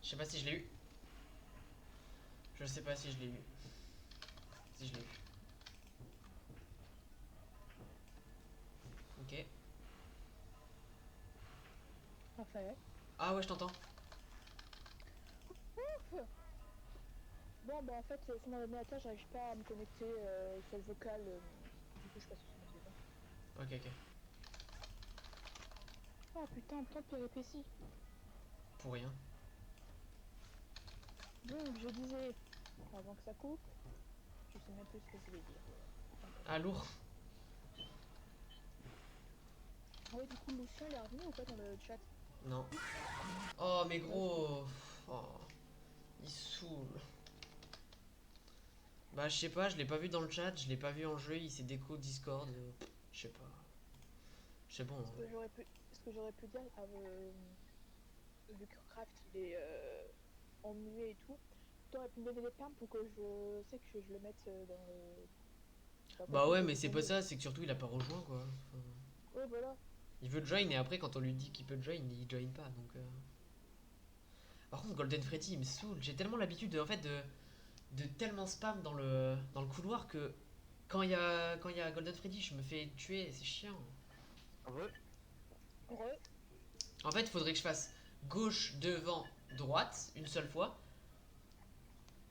Je sais pas si je l'ai eu. Je sais pas si je l'ai eu. Si je l'ai eu. Ok. Parfait. Ah ouais, je t'entends. Bon, bah en fait, sur mon ordinateur, j'arrive pas à me connecter sur le vocal. Du coup, je passe sur mon téléphone. Ok, ok. Oh putain, plein de péripéties. Pour rien. Donc, je disais, avant que ça coupe, je sais même plus ce que je voulais dire. Ah, lourd. Ah ouais, du coup, Lucien, il est revenu ou pas dans le chat? Non. Oh, mais gros. Oh, il saoule. Bah, je sais pas, je l'ai pas vu dans le chat, je l'ai pas vu en jeu, il s'est déco Discord. Je sais pas. Je C'est bon. Ce que j'aurais pu dire, vu que Craft il est en muet et tout, t'aurais pu me donner des permes pour que je sais que je le mette dans le. Bah ouais, mais c'est pas ça, c'est que surtout il a pas rejoint quoi. Enfin, Ouais, voilà. il veut join et après quand on lui dit qu'il peut join, il join pas donc. Par contre, Golden Freddy il me saoule. J'ai tellement l'habitude en fait de tellement spam dans le couloir que quand il y a Golden Freddy, je me fais tuer, c'est chiant. Re. Re. En fait, il faudrait que je fasse gauche, devant, droite une seule fois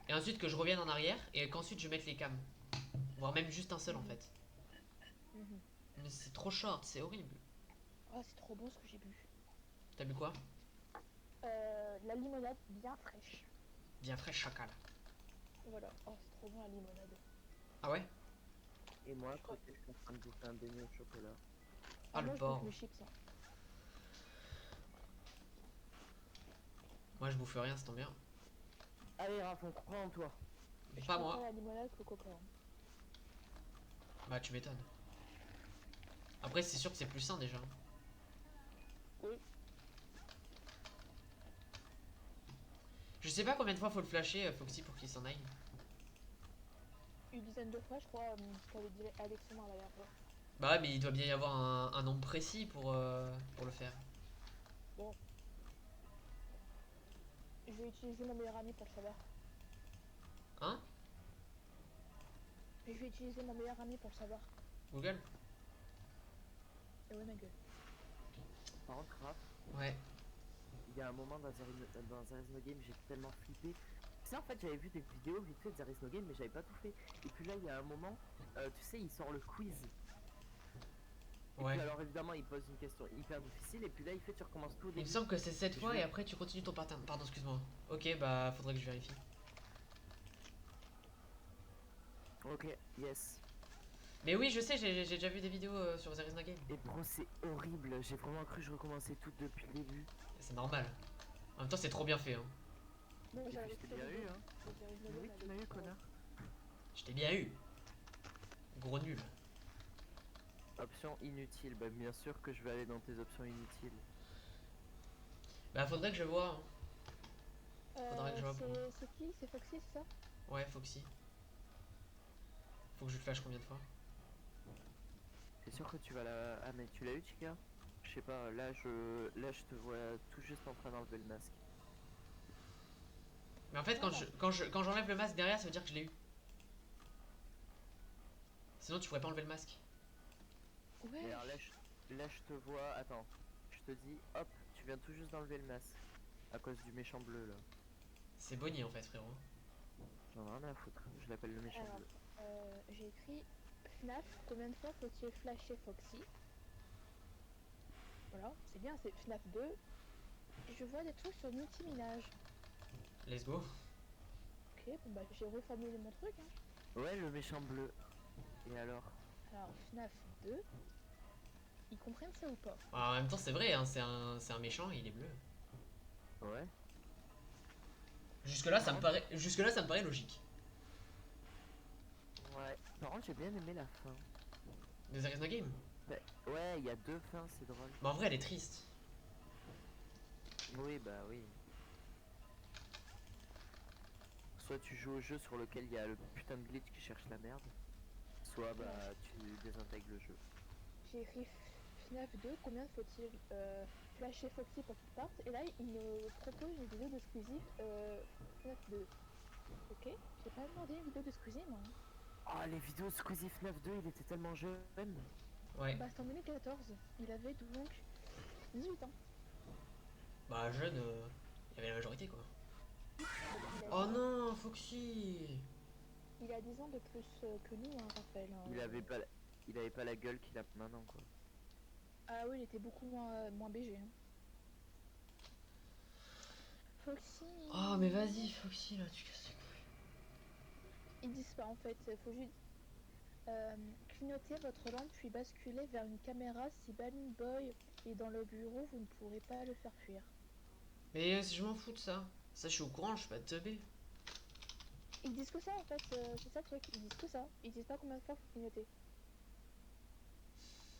et ensuite que je revienne en arrière et qu'ensuite je mette les cams. Voire même juste un seul en fait. Mhm. Mais c'est trop short, c'est horrible. Ah, c'est trop bon ce que j'ai bu. T'as bu quoi? La limonade bien fraîche. Bien frais chacal. Voilà. Oh, c'est trop bon la limonade. Ah ouais? Et moi, à côté, je suis en train de bouffer un beignet au chocolat. Ah le moi, je porc. bouffe mes chips. Hein. Moi je bouffe rien, ça tombe bien. Allez, Raph, on croit en toi. Je Pas préfère moi. la limonade qu'au coca. Hein. Bah tu m'étonnes. Après c'est sûr que c'est plus sain déjà. Oui. Je sais pas combien de fois faut le flasher Foxy pour qu'il s'en aille. Une dizaine de fois, je crois, t'avais dit Alexandre la dernière fois. Bah ouais, mais il doit bien y avoir un nombre précis pour le faire. Je vais utiliser mon meilleur ami pour le savoir. Hein? Je vais utiliser mon meilleur ami pour le savoir. Google? Et ouais, ma gueule. Par contre, Raph, Ouais. il y a un moment dans Zarisno Game, j'ai tellement flippé. Tu sais, en fait, j'avais vu des vidéos vite fait de Zarisno Game, mais j'avais pas tout fait. Et puis là, il y a un moment, tu sais, il sort le quiz. Et Ouais. puis alors, évidemment, il pose une question hyper difficile. Et puis là, il fait, tu recommences tout au Il me début. semble que c'est 7 fois Je- et après tu continues ton pattern. Pardon, excuse-moi. Ok, bah faudrait que je vérifie. Ok, yes. Mais oui, je sais, j'ai déjà vu des vidéos sur There is no game. Et bro, c'est horrible. J'ai vraiment cru que je recommençais tout depuis le début. C'est normal. En même temps, c'est trop bien fait. Hein. Bon, Et puis j'avais je t'ai fait bien les eu, deux. hein. J'avais Mais le oui, même tu m'as avec eu, connard. Je t'ai bien eu. Gros nul. Option inutile. Bah, bien sûr que je vais aller dans tes options inutiles. Bah faudrait que je vois. Hein. Faudrait que je vois. C'est qui? C'est Foxy, c'est ça? Ouais, Foxy. Faut que je le flash combien de fois? T'es sûr que tu vas la. Ah, mais tu l'as eu, Chica? Je sais pas, là je te vois tout juste en train d'enlever le masque. Mais en fait, quand j'enlève le masque derrière, ça veut dire que je l'ai eu. Sinon, tu pourrais pas enlever le masque. Ouais. Mais alors là je te vois. Attends, je te dis, hop, tu viens tout juste d'enlever le masque. À cause du méchant bleu là. C'est Bonnie en fait, frérot. J'en ai rien à foutre, je l'appelle le méchant Alors, bleu. j'ai écrit FNAF, combien de fois faut-il flasher Foxy? Voilà, c'est bien, c'est FNAF 2. Je vois des trucs sur multiminage. Let's go. Ok, bon bah j'ai reformulé mon truc. Hein. Ouais, le méchant bleu. Et alors? Alors, FNAF 2, ils comprennent ça ou pas? Bah, en même temps, c'est vrai, hein, c'est un méchant et il est bleu. Ouais. Jusque-là, ça me paraît logique. Ouais. Par contre, j'ai bien aimé la fin. De There is no game. Bah, ouais, il y a deux fins, c'est drôle. Mais en vrai, elle est triste. Oui, bah oui. Soit tu joues au jeu sur lequel il y a le putain de glitch qui cherche la merde, soit bah tu désintègres le jeu. J'ai écrit FNAF 2, combien faut-il flasher Foxy pour qu'il parte? Et là, il me propose une vidéo de Squeezie FNAF 2. Ok, j'ai pas demandé une vidéo de Squeezie, moi. Hein. Oh, les vidéos de Squeezie FNAF 2, il était tellement jeune. Ouais. Bah, c'était en 2014. Il avait donc 18 ans. Bah, jeune, il y avait la majorité quoi. Il a Oh 10 ans. non, Foxy. Il a 10 ans de plus que nous, hein, Raphaël. Hein. Il avait pas la gueule qu'il a maintenant quoi. Ah oui, il était beaucoup moins BG. Hein. Foxy. Oh, mais vas-y, Foxy là, tu casses les couilles. Ils disent pas en fait, faut juste clignoter votre lampe puis basculer vers une caméra. Si Balloon Boy est dans le bureau, vous ne pourrez pas le faire fuir. Mais je m'en fous de ça. Ça, je suis au courant, je suis pas teubé. Ils disent que ça en fait, c'est ça le truc, ils disent que ça. Ils disent pas combien de fois faut clignoter.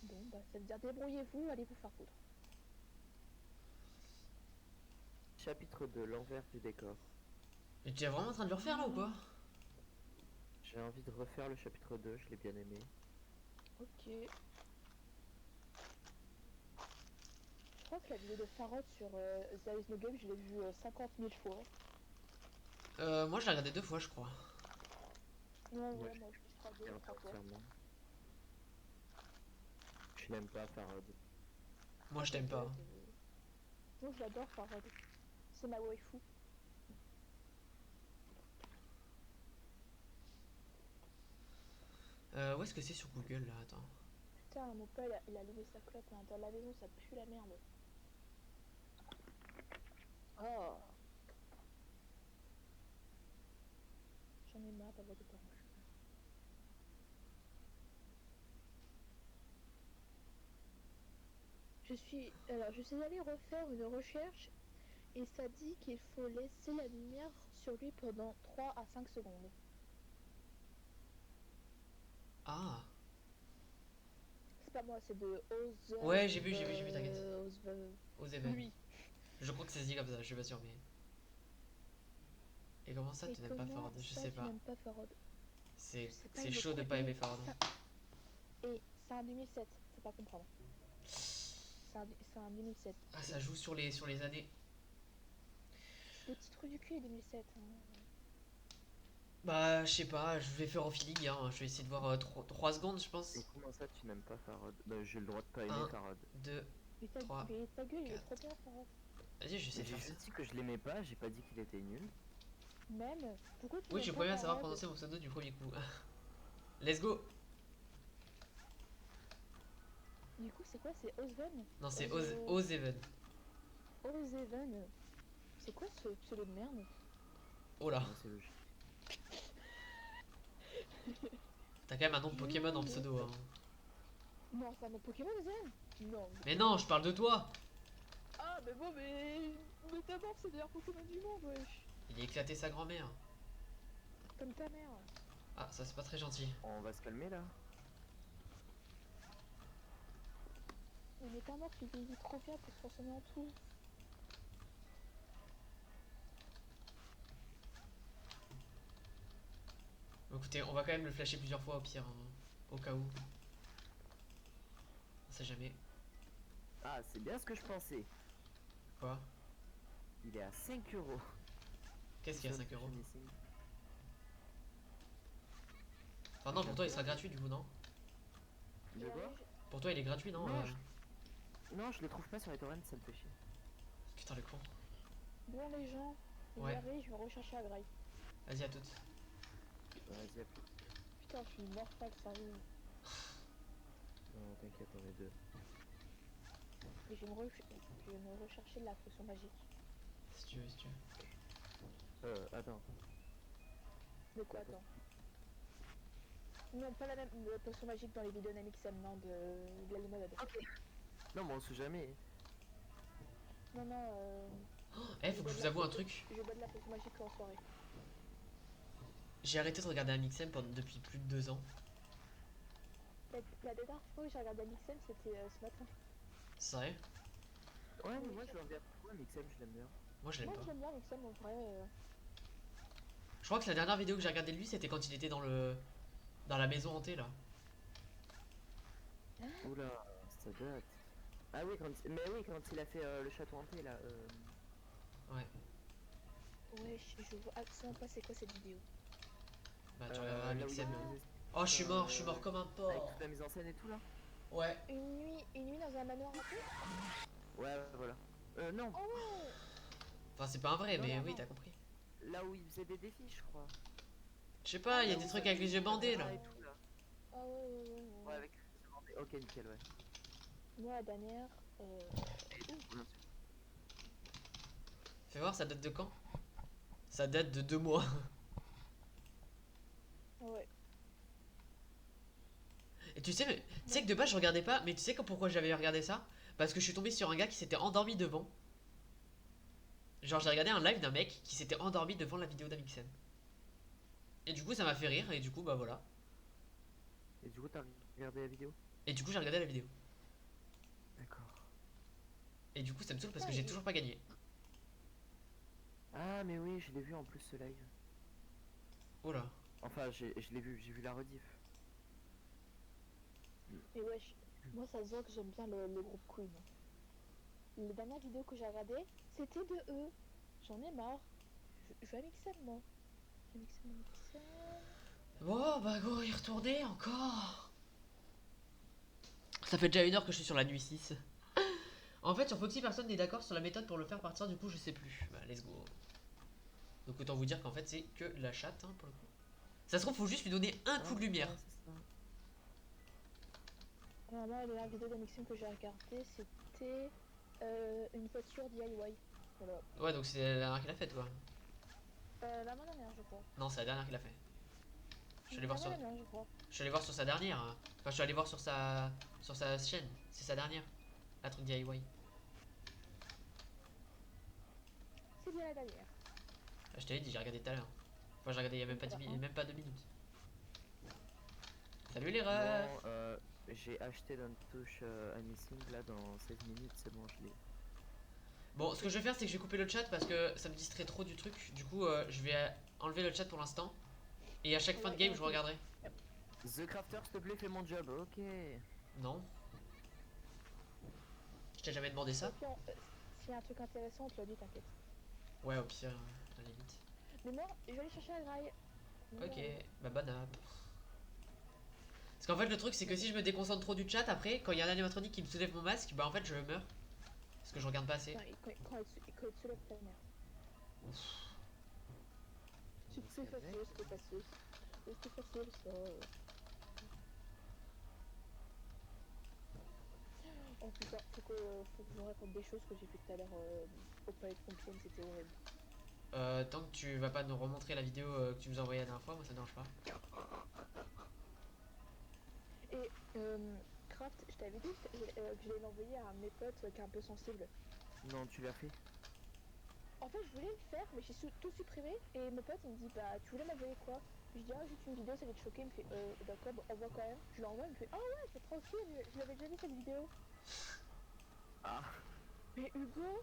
Bon Bah, ça veut dire débrouillez-vous, allez vous faire foutre. Chapitre 2, l'envers du décor. Mais tu es vraiment en train de le refaire là ou quoi? J'ai envie de refaire le chapitre 2, je l'ai bien aimé. Ok. Je crois que la vidéo de Farod sur There is no game, je l'ai vue 50 000 fois. Moi je l'ai regardé 2 fois je crois. Non, Ouais, ouais, moi je crois deux, Et trois fois. entièrement. Je n'aime pas Farod. Moi je t'aime pas. Moi je l'adore Farod. C'est ma waifu. Où est-ce que c'est sur Google là? Attends. Putain, mon père il a loué sa clope hein. Dans la maison, ça pue la merde. Oh. J'en ai marre d'avoir des parents. Je suis allée refaire une recherche et ça dit qu'il faut laisser la lumière sur lui pendant 3 à 5 secondes. Ah. C'est pas moi, c'est de Oz. Ouais, j'ai vu, t'inquiète. Aux événements. Lui. Je crois que ça se dit comme ça, je suis pas sûr mais. Et comment ça Et tu n'aimes pas comment Farod? Je ça, sais tu pas. n'aimes pas Farod? C'est Je sais pas, c'est il est chaud de trop pas aimer nul. Farod. Et c'est un 2007, faut pas comprendre. C'est un 2007. Ah ça joue sur les années. Le petit trou du cul est 2007. Hein. Bah je sais pas, je vais faire au feeling hein. Je vais essayer de voir 3 secondes je pense. Et comment ça tu n'aimes pas Farod? Bah j'ai le droit de pas aimer Un. Farod. 2. Mais ta, 3, mais ta gueule, il est 4. trop bien Farod. Vas-y je sais Mais j'ai faire ça. juste dit que je l'aimais pas, j'ai pas dit qu'il était nul. Même, pourquoi tu Oui je suis n'aimes le premier pas à savoir Farod? prononcer mon pseudo du premier coup. Let's go. Du coup, c'est quoi? C'est Ozven? Non c'est Ozo- Ozeven. Ozeven. C'est quoi ce pseudo de merde? Oh là. Ouais, c'est logique. T'as quand même un nom de Pokémon en pseudo hein. Non, c'est un nom Pokémon, Zen? Non. Mais non je parle de toi. Ah, mais bon, mais ta mort, c'est le meilleur Pokémon du monde, wesh. Il a éclaté sa grand-mère. Comme ta mère. Ah ça c'est pas très gentil. On va se calmer là. Mais ta mort, tu vieillis trop bien pour se transformer en tout. Bon, écoutez on va quand même le flasher plusieurs fois au pire hein, au cas où. On sait jamais. Ah c'est bien ce que je pensais. Quoi? Il est à 5 euros. Qu'est-ce qu'il y a 5 euros? Missing. Enfin non pour toi il sera gratuit du coup non? De quoi? Pour toi il est gratuit non? Non, Non je le trouve pas sur les torrents, ça me fait chier. Putain le con. Bon, les gens, Ouais. je vais rechercher à Grail. Vas-y à toutes. Vas-y à plus. Putain, je suis mortal, sérieux. Non t'inquiète on est deux. Et je vais me rechercher la potion magique. Si tu veux, si tu veux. Attends. De quoi, attends? Non, pas la même potion magique dans les vidéos d'Amixem, non, de la limonade. Non mais on sait jamais. Non, non, Eh faut que je vous avoue un truc. je bois de la potion magique en soirée. J'ai arrêté de regarder Amixem depuis plus de 2 ans. La dernière fois que j'ai regardé Amixem, c'était ce matin. C'est vrai? Ouais mais moi je le regarde beaucoup Mixem, je l'aime bien. Moi je l'aime Moi, pas. je l'aime bien Amixem, en vrai. Je crois que la dernière vidéo que j'ai regardé de lui c'était quand il était dans la maison hantée là. Oula, ça date. Ah oui mais oui quand il a fait le château hanté là. Ouais. Ouais, je vois absolument pas c'est quoi cette vidéo. Bah tu regarderas là où il y a Amixem. les- Oh je suis mort comme un Avec porc. toute la mise en scène et tout là. Ouais. Une nuit dans un manoir hanté? Ouais voilà. Non, Oh ouais! Enfin c'est pas un vrai Non, mais non, oui non. t'as compris. là où il faisait des défis je crois. Je sais pas, il y a des trucs avec les yeux bandés là. Et tout, là. Ah ouais. Ouais avec les yeux bandés. Ok nickel ouais. Moi, la dernière, Bien sûr. Fais voir ça date de quand? Ça date de 2 mois. ouais. Et tu sais que de base je regardais pas, mais tu sais pourquoi j'avais regardé ça? Parce que je suis tombé sur un gars qui s'était endormi devant. Genre j'ai regardé un live d'un mec qui s'était endormi devant la vidéo d'Amixem. Et du coup ça m'a fait rire et du coup bah voilà. Et du coup t'as regardé la vidéo? Et du coup j'ai regardé la vidéo. Et du coup, ça me saoule parce que Ouais, j'ai toujours pas gagné. Ah, mais oui, je l'ai vu en plus ce live. Oh là. Enfin, je l'ai vu, j'ai vu la rediff. Et wesh, moi ça se voit que j'aime bien le groupe Queen. Les dernières vidéos que j'ai regardées, c'était de eux. J'en ai marre. Je vais mixer moi. Je vais mixer mon mixeur. Bon, bah go y retourner encore. Ça fait déjà 1 heure que je suis sur la nuit 6. En fait, sur Foxy, personne n'est d'accord sur la méthode pour le faire partir, du coup, je sais plus. Bah, let's go. Donc, autant vous dire qu'en fait, c'est que la chatte, hein, pour le coup. Ça se trouve, faut juste lui donner un coup de lumière. Ouais, c'est ça. Alors moi, la dernière vidéo d'unboxing que j'ai regardée, c'était une voiture DIY. Voilà. Ouais, donc c'est la dernière qu'il a faite, quoi. L'année dernière, je crois. Non, c'est la dernière qu'il a fait. Je suis allé voir sur, L'année dernière, je crois. je suis allé voir sur sa dernière. Hein. Enfin, je suis allé voir sur sa chaîne. C'est sa dernière. La truc DIY. C'est bien la dernière. Ah, je t'avais dit, j'ai regardé tout à l'heure. Enfin, j'ai regardé il y a même pas, Voilà, 10 hein. même pas 2 minutes. Salut les refs. Bon, j'ai acheté d'un touche Unmissing là dans 16 minutes, c'est bon, je l'ai. Bon, ce que je vais faire, c'est que je vais couper le chat parce que ça me distrait trop du truc. Du coup, je vais enlever le chat pour l'instant. Et à chaque fin de game, je regarderai. The Crafter, s'il te plaît, fais mon job, ok. Non. Je t'ai jamais demandé ça. Et puis, s'il y a un truc intéressant, on te le dit, t'inquiète. Ouais, au pire, à la limite. Mais moi, je vais aller chercher la graille. Ok, bah bonne app. Parce qu'en fait, le truc, c'est que si je me déconcentre trop du chat, après, quand il y a un animatronique qui me soulève mon masque, bah en fait, je meurs. Parce que je regarde pas assez. Ouais, quand il te soulève ta mère. C'est facile, c'est facile. C'est facile, ça. Oh putain, faut que je vous raconte des choses que j'ai fait tout à l'heure au palais de Compiègne, c'était horrible. Tant que tu vas pas nous remontrer la vidéo que tu nous as envoyée la dernière fois, moi ça me dérange pas. Et Craft, je t'avais dit que je l'ai envoyé à un de mes potes qui est un peu sensible. Non, tu l'as fait. En fait, je voulais le faire, mais j'ai tout supprimé. Et mon pote, il me dit, bah, tu voulais m'envoyer quoi? Je lui dis, ah, juste une vidéo, ça va te choquer. Il me fait, d'accord, bah, envoie quand même. Je l'envoie, il me fait, ah ouais, c'est tranquille, je l'avais déjà vu cette vidéo. Ah, Mais Hugo,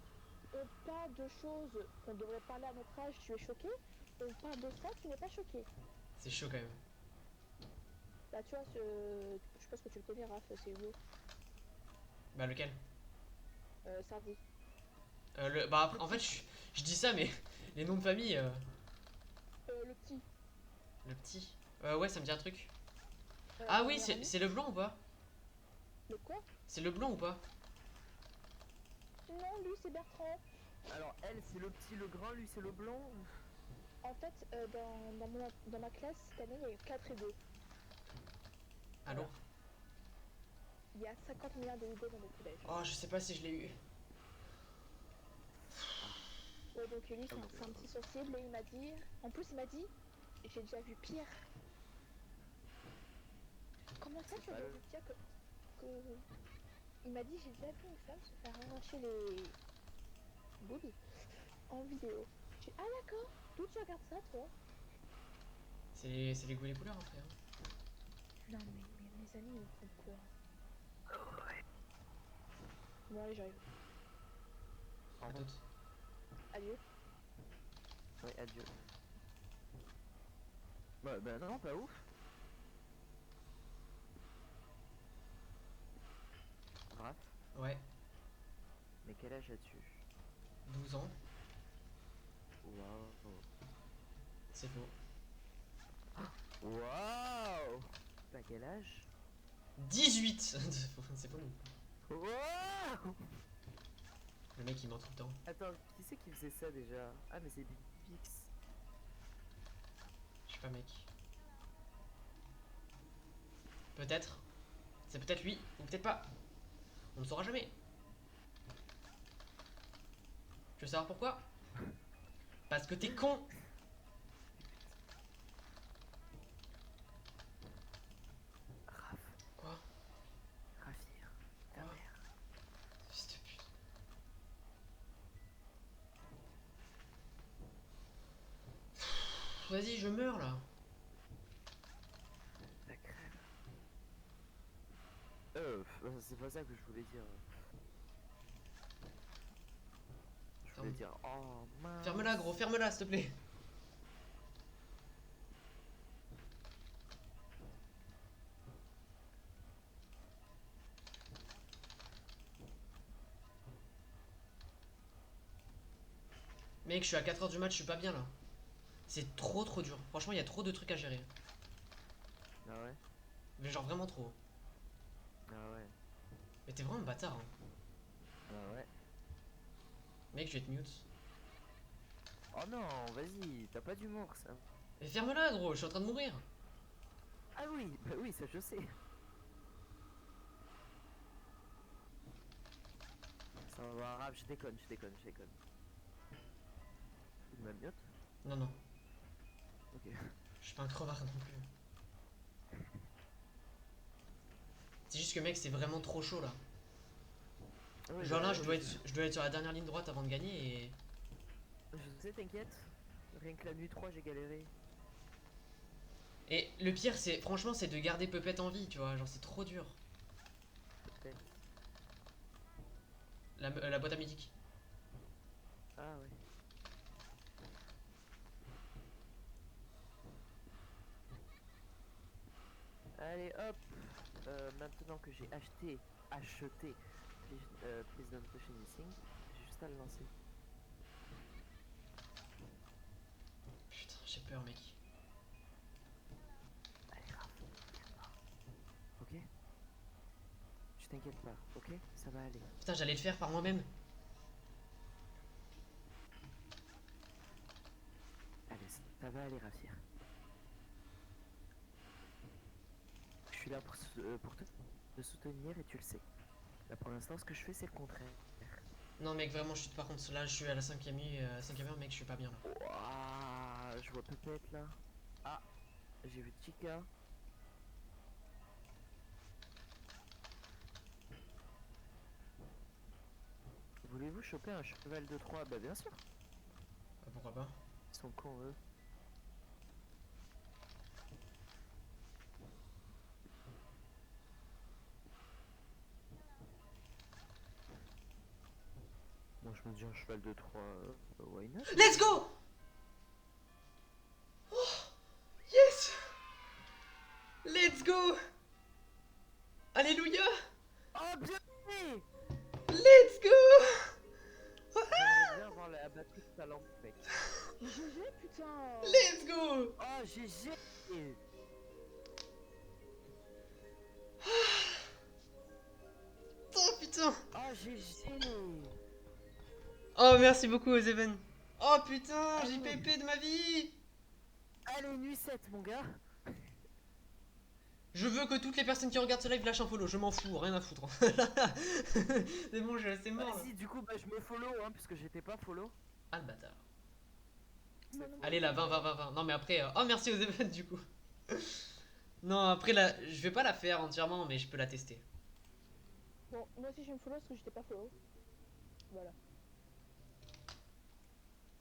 on parle de choses qu'on devrait parler à notre âge, tu es choqué. On parle de ça, tu n'es pas choqué. C'est chaud quand même. Bah, tu vois, je pense que tu le connais, Raph, c'est Hugo. Bah lequel Sardi. Bah après, en fait, je dis ça, mais les noms de famille, Le petit. le petit. Ouais, ça me dit un truc. Ah mon oui, meilleur ami. c'est le blond ou pas? Le quoi? C'est le blond ou pas? Non, lui, c'est Bertrand. alors elle, c'est le petit, le grand, lui, c'est le blond. En fait, dans ma classe, cette année, il y a eu 4 et 2. Allô? Il y a 50 milliards de Hugo dans le collège. Oh, je sais pas si je l'ai eu. Ouais, donc lui, c'est un petit sensible et il m'a dit... En plus, il m'a dit, j'ai déjà vu pire. Comment ça, tu as déjà vu pire que... Il m'a dit, j'ai déjà vu une femme se faire arracher les boules en vidéo. J'ai dit, ah d'accord, d'où tu regardes ça, toi? C'est les goûts et les couleurs après. Hein. Non, mais mes amis, ils font quoi? Bon, allez, j'arrive. À toutes. Adieu. Ouais, adieu. Bah non, pas ouf. Raph, Ouais, mais quel âge as-tu? 12 ans, Waouh. c'est faux. Waouh. T'as quel âge? 18. C'est faux. Waouh. Le mec il ment tout le temps. Attends, qui c'est qui faisait ça déjà? Ah, mais c'est Big Pix. Je sais pas, mec. Peut-être. C'est peut-être lui, ou peut-être pas. On ne saura jamais. Tu veux savoir pourquoi? Parce que t'es con. Raph, Quoi? Raphir, ta Quoi? mère. Fils de pute. Vas-y, je meurs là. La crème. C'est pas ça que je voulais dire. Je vais dire, oh mince. Ferme-la, gros, ferme-la, s'il te plaît. Mec, je suis à 4h du match, je suis pas bien là. C'est trop dur. Franchement, il y a trop de trucs à gérer. Ah ouais. Mais genre vraiment trop. Ah ouais. Mais t'es vraiment un bâtard. Hein. Ah ouais. Mec, je vais te mute. Oh non, vas-y, t'as pas d'humour ça. Mais ferme-la, gros, je suis en train de mourir. Ah oui, bah oui, ça je sais. Ça va, rap, je déconne. Il me mute. Non, non, Ok. je suis pas un crevard non plus. C'est juste que, mec, c'est vraiment trop chaud là. Ah oui, Genre bah, là, je dois être sur la dernière ligne droite avant de gagner et. Je sais, t'inquiète. Rien que la nuit 3, j'ai galéré. Et le pire, c'est franchement, c'est de garder Puppet en vie, tu vois. Genre, c'est trop dur. Peut-être. La boîte à mythique. Ah ouais. Allez hop. Maintenant que j'ai acheté, please don't touch anything, j'ai juste à le lancer. Putain, j'ai peur, mec. Allez grave, t'inquiète pas. Ok. Tu t'inquiètes pas, ok. Ça va aller. Putain, j'allais le faire par moi-même. Allez, ça va aller, Rafir. Je suis là pour te soutenir et tu le sais. Là pour l'instant, ce que je fais, c'est le contraire. Non, mec, vraiment, par contre, là, je suis à la 5ème heure, mec, je suis pas bien là. Ouah, je vois peut-être là. Ah, j'ai vu Chica. Voulez-vous choper un cheval de 3? Bah bien sûr. Pourquoi pas? Ils sont cons eux. Moi je me dis un cheval de 3, why not? Let's go! Oh, yes! Let's go! Alléluia! Oh bien fait! Let's go! J'aimerais bien avoir la batterie de ta lampe, mec. GG, putain. Let's go! Oh GG! Oh putain! Oh GG! Oh, merci beaucoup, Ozeven. Oh putain, j'ai pépé de ma vie! Allez, nuit 7, mon gars! Je veux que toutes les personnes qui regardent ce live lâchent un follow, je m'en fous, rien à foutre. C'est bon, c'est mort là. Vas-y, du coup, bah je me follow, hein, puisque j'étais pas follow. Ah le bâtard. Non, non, Allez là, 20, 20, 20, 20. Non mais après, oh merci aux events du coup. Non, après là, je vais pas la faire entièrement, mais je peux la tester. Bon, moi aussi je vais me follow parce que j'étais pas follow. Voilà.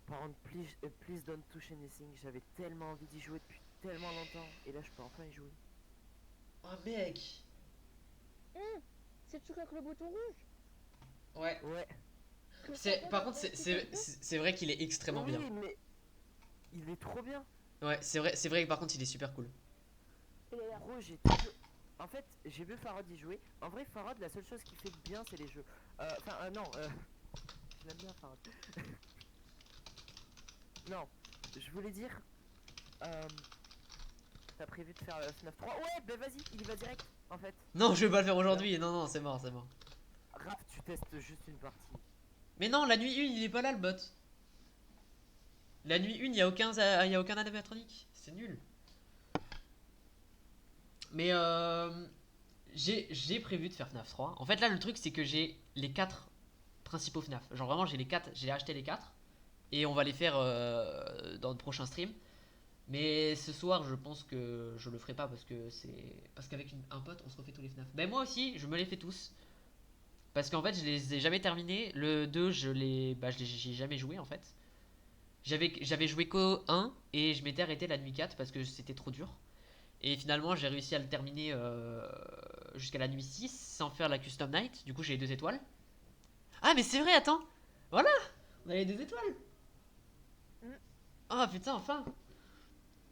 Par contre, please don't touch anything. J'avais tellement envie d'y jouer depuis tellement longtemps. Et là, je peux enfin y jouer. Oh mec. C'est le truc avec le bouton rouge. Ouais. Ouais. Par contre, c'est vrai qu'il est extrêmement Oui, bien. mais il est trop bien. Ouais, c'est vrai que par contre, il est super cool. Gros, en fait, j'ai vu Farod y jouer. En vrai, Farod, la seule chose qui fait bien, c'est les jeux. Enfin, non, je l'aime bien, Farod. Non, je voulais dire. T'as prévu de faire FNAF 3? Ouais, bah vas-y, il y va direct, en fait. Non, je vais pas le faire aujourd'hui. Non, non, c'est mort, c'est mort. Raph, tu testes juste une partie. Mais non, la nuit 1, il est pas là le bot. La nuit 1, il y a aucun animatronique. C'est nul. Mais j'ai prévu de faire FNAF 3. En fait, là, le truc, c'est que j'ai les 4 principaux FNAF. Genre, vraiment, j'ai acheté les 4. Et on va les faire dans le prochain stream. Mais ce soir, je pense que je le ferai pas parce que parce qu'avec un pote, on se refait tous les FNAF. Ben, moi aussi, je me les fais tous. Parce qu'en fait, je les ai jamais terminés. Le 2, j'y ai jamais joué en fait. J'avais joué qu'au 1 et je m'étais arrêté la nuit 4 parce que c'était trop dur. Et finalement, j'ai réussi à le terminer jusqu'à la nuit 6 sans faire la custom night. Du coup, j'ai les 2 étoiles. Ah, mais c'est vrai, attends. Voilà. On a les 2 étoiles. Mm. Ah putain, enfin.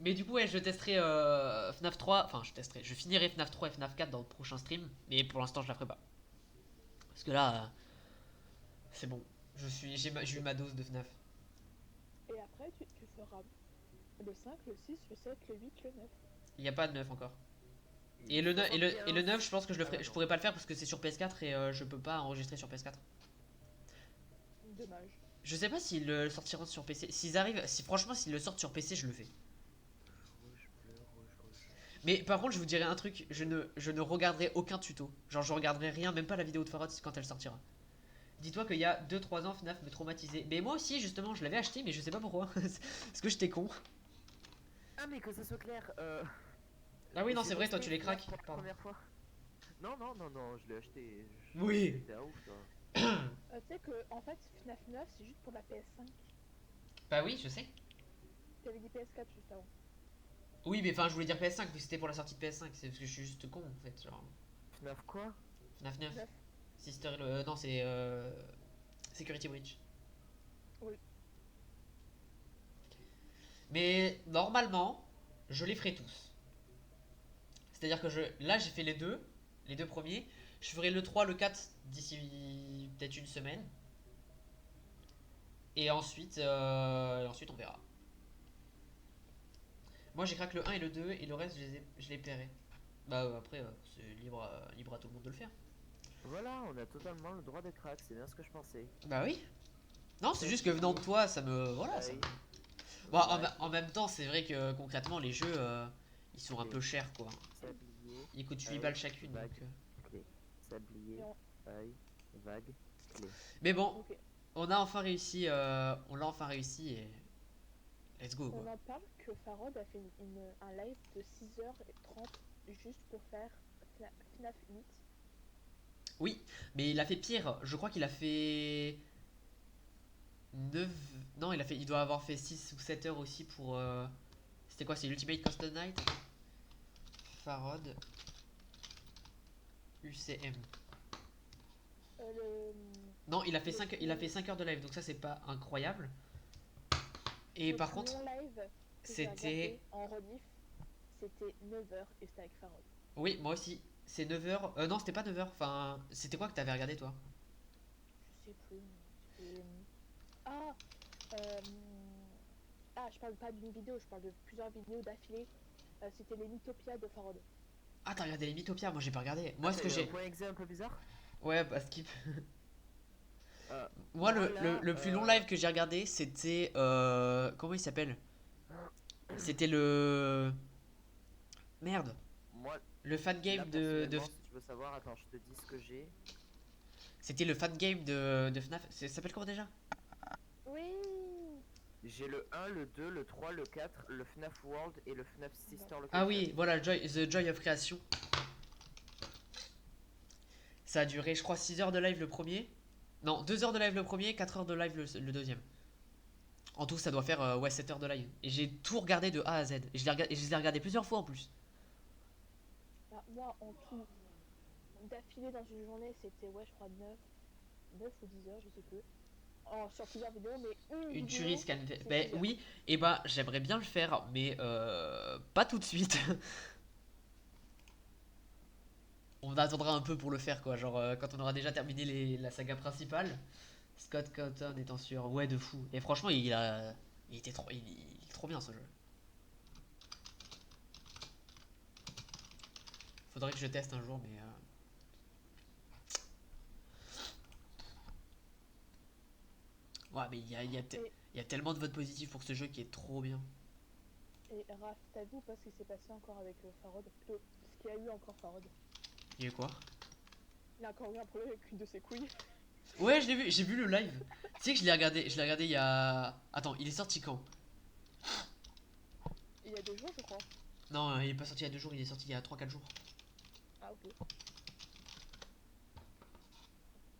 Mais du coup, ouais, je testerai FNAF 3. Enfin, je finirai FNAF 3 et FNAF 4 dans le prochain stream. Mais pour l'instant, je la ferai pas. Parce que là, c'est bon. J'ai eu ma dose de FNAF. Et après, tu feras le 5, le 6, le 7, le 8, le 9. Il n'y a pas de 9 encore. Il Et le, neuf- et, le, 75. et le 9, je pense que je le ferai. Ah, Je non. pourrais pas le faire parce que c'est sur PS4 et je peux pas enregistrer sur PS4. Dommage. Je sais pas s'ils le sortiront sur PC. Franchement, s'ils le sortent sur PC, je le fais. Rouge, bleu, rouge, rouge. Mais par contre, je vous dirai un truc, je ne regarderai aucun tuto. Genre, je regarderai rien, même pas la vidéo de Farod quand elle sortira. Dis-toi qu'il y a 2-3 ans, FNAF me traumatisait. Mais moi aussi, justement, je l'avais acheté, mais je sais pas pourquoi. Parce que j'étais con. Ah, mais que ça soit clair. Ah oui, non, j'ai c'est vrai, toi, tu testé les craques. FNAF pour la Pardon. première fois. Non, non, non, non, je l'ai acheté. Oui. T'es un ouf, toi. Tu sais que, en fait, FNAF 9, c'est juste pour la PS5. Bah oui, je sais. T'avais dit PS4 juste avant. Oui, mais enfin, je voulais dire PS5, vu que c'était pour la sortie de PS5. C'est parce que je suis juste con, en fait. Genre, FNAF quoi? FNAF 9. 9. Sister, non, c'est Security Breach. Oui. Mais normalement, je les ferai tous. C'est-à-dire que là, j'ai fait les deux premiers. Je ferai le 3, le 4 d'ici peut-être une semaine. Et ensuite, on verra. Moi, j'ai craqué le 1 et le 2 et le reste, je les paierai. Bah après, c'est libre à tout le monde de le faire. Voilà, on a totalement le droit de crack, c'est bien ce que je pensais. Bah oui. Non, c'est juste que venant de toi, ça me... Voilà, ça Aïe. me... Bon, en même temps, c'est vrai que concrètement, les jeux, ils sont un peu chers, quoi. Sablier, Ils coûtent 8 Aïe, balles chacune, vague. donc... clé. Sablier, Non. œil, vague, clé. Mais bon, Ok. on l'a enfin réussi et... Let's go, On quoi. en parle que Farod a fait un live de 6h30 juste pour faire FNAF 8. Oui, mais il a fait pire. Je crois qu'il a fait 9. Non, il doit avoir fait 6 ou 7 heures aussi pour c'était quoi, c'est Ultimate Custom Night. Farod UCM. Le... Non, il a fait 5 heures de live, donc ça c'est pas incroyable. Et le par plus contre, long live que j'ai c'était regardé en rediff, c'était 9h et c'était avec Farod. oui, moi aussi, c'est 9 heures. Non, c'était pas 9 heures. Enfin, c'était quoi que t'avais regardé toi? Je sais plus. C'était... Ah euh, Ah, je parle pas d'une vidéo, je parle de plusieurs vidéos d'affilée. C'était les Mythopia de Farod. Ah, t'as regardé les Mythopia, moi j'ai pas regardé. Moi ce que T'as eu j'ai un point exe un peu bizarre? Ouais, bah skip. Euh, Moi, Voilà, le plus long live que j'ai regardé, c'était. Comment il s'appelle? C'était le. Merde. Moi, Le fan là, game personnellement, si tu veux savoir, attends, je te dis ce que j'ai. C'était le fan game de FNAF. Ça s'appelle comment déjà? Oui. J'ai le 1, le 2, le 3, le 4, le FNAF World et le FNAF Sister Location. Ah oui, voilà, The Joy of Creation. Ça a duré, je crois, 6 heures de live le premier. Non, 2 heures de live le premier, 4 heures de live le deuxième. En tout, ça doit faire ouais, 7 heures de live. Et j'ai tout regardé de A à Z. Et je les ai regardés plusieurs fois en plus. Bah, moi, en tout, d'affilée dans une journée, c'était, ouais, je crois 9 ou 10 heures, je sais plus. Sur plusieurs vidéos, mais Une vidéo, tuerie scan. c'est Ben 6 heures. oui, et bah j'aimerais bien le faire, mais pas tout de suite. On attendra un peu pour le faire, quoi. Genre quand on aura déjà terminé la saga principale. Scott Cawthon étant sûr. Ouais, de fou. Et franchement, il était il est trop bien ce jeu. Faudrait que je teste un jour, mais. Ouais, mais il y a tellement de votes positifs pour ce jeu qui est trop bien. Et Raph, t'as vu ou pas ce qui s'est passé encore avec Farod? Plutôt, ce qu'il y a eu encore Farod. Il y a eu quoi? Il a encore eu un problème avec une de ses couilles. Ouais, je l'ai vu, j'ai vu le live. Tu sais que je l'ai regardé il y a. Attends, il est sorti quand? Il y a 2 jours, je crois. Non, il est pas sorti il y a 2 jours, il est sorti il y a 3-4 jours. Ah, ok.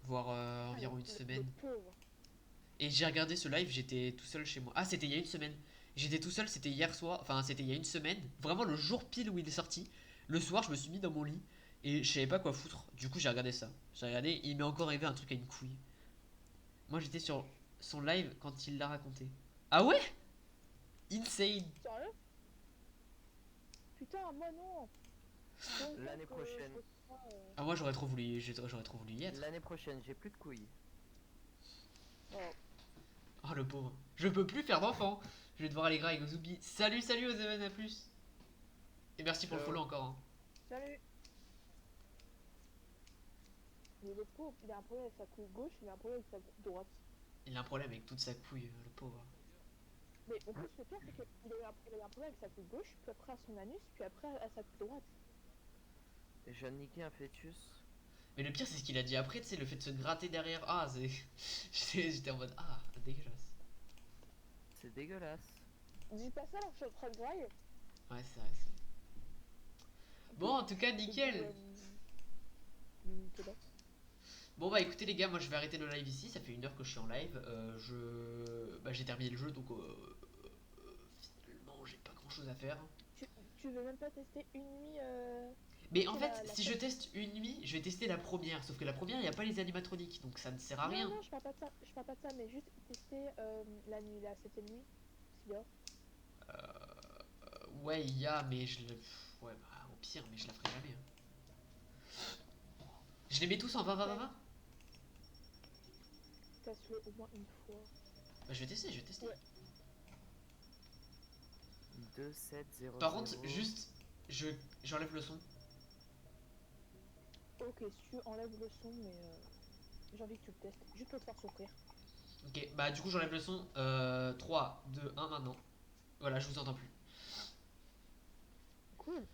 Voire Ah, environ une le semaine. pauvre. Et j'ai regardé ce live, j'étais tout seul chez moi. Ah, c'était il y a une semaine. J'étais tout seul, c'était hier soir, enfin c'était il y a une semaine. Vraiment le jour pile où il est sorti. Le soir, je me suis mis dans mon lit et je savais pas quoi foutre. Du coup, j'ai regardé ça. J'ai regardé, il m'est encore arrivé un truc à une couille. Moi, j'étais sur son live quand il l'a raconté. Ah ouais? Insane. Sérieux? Putain, moi non. Donc, L'année prochaine. je sais pas, Ah moi j'aurais trop voulu, j'aurais trop voulu y être. L'année prochaine, j'ai plus de couilles. oh. Oh le pauvre. Je peux plus faire d'enfant. Je vais devoir aller grave avec Ozubi. Salut, salut aux Even à plus. Et merci pour le Ciao. follow encore. Hein. Salut. Mais le pauvre, il a un problème avec sa couille gauche, il a un problème avec sa couille droite. Il a un problème avec toute sa couille, le pauvre. Mais en plus, le pire, c'est qu'il a eu un problème avec sa couille gauche, puis après à son anus, puis après à sa couille droite. Je viens de niquer un fœtus. Mais le pire c'est ce qu'il a dit après, tu sais, le fait de se gratter derrière. Ah, c'est. J'étais en mode. Ah, dégueulasse. C'est dégueulasse. Dis pas ça alors que je suis en train de grailler. Ouais, c'est vrai. Bon, en tout cas, nickel. C'est bon. Bon bah écoutez les gars, moi je vais arrêter le live ici, ça fait 1 heure que je suis en live, bah, j'ai terminé le jeu donc finalement j'ai pas grand chose à faire. Tu veux même pas tester une nuit Mais en c'est fait, la si je teste une nuit, je vais tester la première, sauf que la première il n'y a pas les animatroniques donc ça ne sert à rien. Non, je parle pas de ça, je parle pas de ça, mais juste tester la nuit, la 7ème nuit, s'il y a. Ouais, il y a, mais je le. Ouais, bah au pire, mais je la ferai jamais. Hein. Je les mets tous en 20-20-20. T'as joué au moins une fois. Bah je vais tester, je vais tester. Ouais. 2, 7, 0. Par contre, juste, j'enlève le son. Ok, si tu enlèves le son, mais j'ai envie que tu le testes, juste pour te faire souffrir. Ok, bah du coup j'enlève le son. 3, 2, 1 maintenant. Voilà, je vous entends plus. Cool.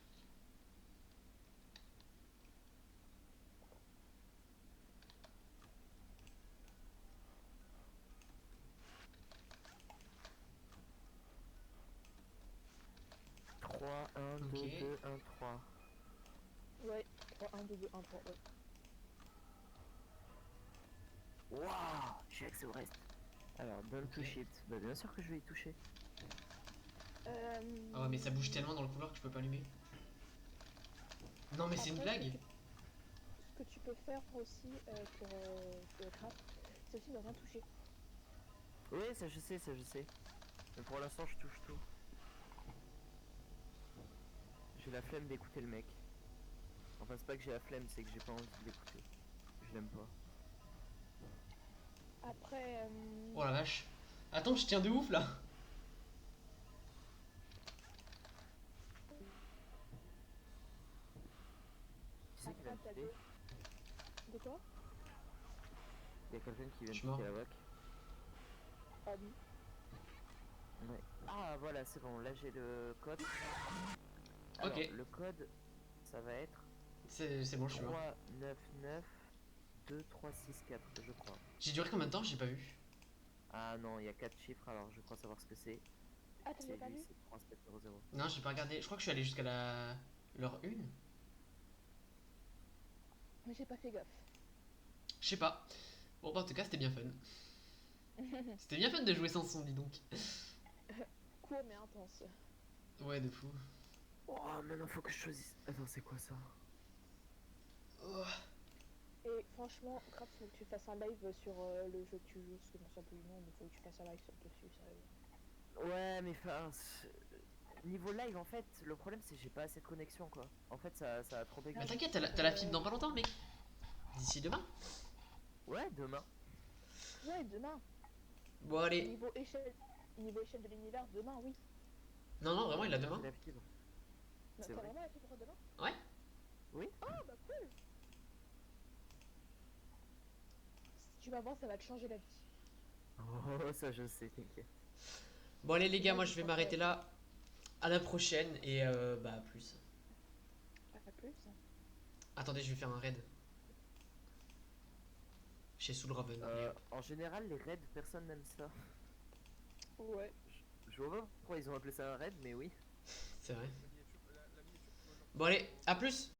Trois, 1, 2, Ok. 2, 1, 3. Ouais, 3, 1, 2, 2, 1, 3, ouais. Waouh, je suis avec ce reste. Alors, don't touch it. Bah, bien sûr que je vais y toucher. Ah ouais, mais ça bouge tellement dans le couloir que je peux pas allumer. Non, mais c'est une Après, blague. Ce que tu peux faire aussi pour le craft, c'est aussi ne rien toucher. Oui, ça je sais, ça je sais. Mais pour l'instant, je touche tout. J'ai la flemme d'écouter le mec. Enfin, c'est pas que j'ai la flemme, c'est que j'ai pas envie de l'écouter. Je l'aime pas. Après, Oh la vache. Attends, je tiens de ouf là. Qui c'est qui vient après de t'as quitter? De quoi? Il y a quelqu'un qui vient de Je suis mort. quitter la WAC. Ah oui. Ouais. Ah voilà, c'est bon, là j'ai le code. Alors, Ok. le code, ça va être C'est bon, je suis mort. 3, 9, 9, 2, 3, 6, 4, je crois. J'ai duré combien de temps? J'ai pas vu. Ah non, il y a 4 chiffres, alors je crois savoir ce que c'est. Ah, t'as C'est pas lui, vu? c'est 3, 7, 0, 0. Non, j'ai pas regardé. Je crois que je suis allé jusqu'à la. L'heure 1. Mais j'ai pas fait gaffe. Je sais pas. Bon, bah en tout cas, c'était bien fun. C'était bien fun de jouer sans son, dis donc. Court mais intense. Ouais, de fou. Oh, maintenant faut que je choisisse. Attends, c'est quoi ça? Oh. Et franchement, grave, faut que tu fasses un live sur le jeu que tu joues, parce que je me souviens plus du nom, mais faut que tu fasses un live dessus, sérieux. Ouais, mais enfin, niveau live, en fait, le problème c'est que j'ai pas assez de connexion, quoi. En fait, ça a trop Mais dégagé. t'inquiète, t'as la fibre dans pas longtemps, mec. D'ici demain. Ouais, demain. Ouais, demain. Bon, allez. Niveau échelle de l'univers, demain, oui. Non, non, vraiment, il a demain. J'ai la fibre. Non, C'est t'as vrai. vraiment la fibre demain? Ouais. Oui. Oh, bah cool. Tu vas voir, ça va te changer la vie. Oh, ça je sais, t'inquiète. Bon, allez, les gars, moi je vais m'arrêter là. À la prochaine et bah, à plus. Pas plus. Attendez, je vais faire un raid. Chez Soulraven. En général, les raids, personne n'aime ça. Ouais. Je vois pas pourquoi ils ont appelé ça un raid, mais oui. C'est vrai. Bon, allez, à plus.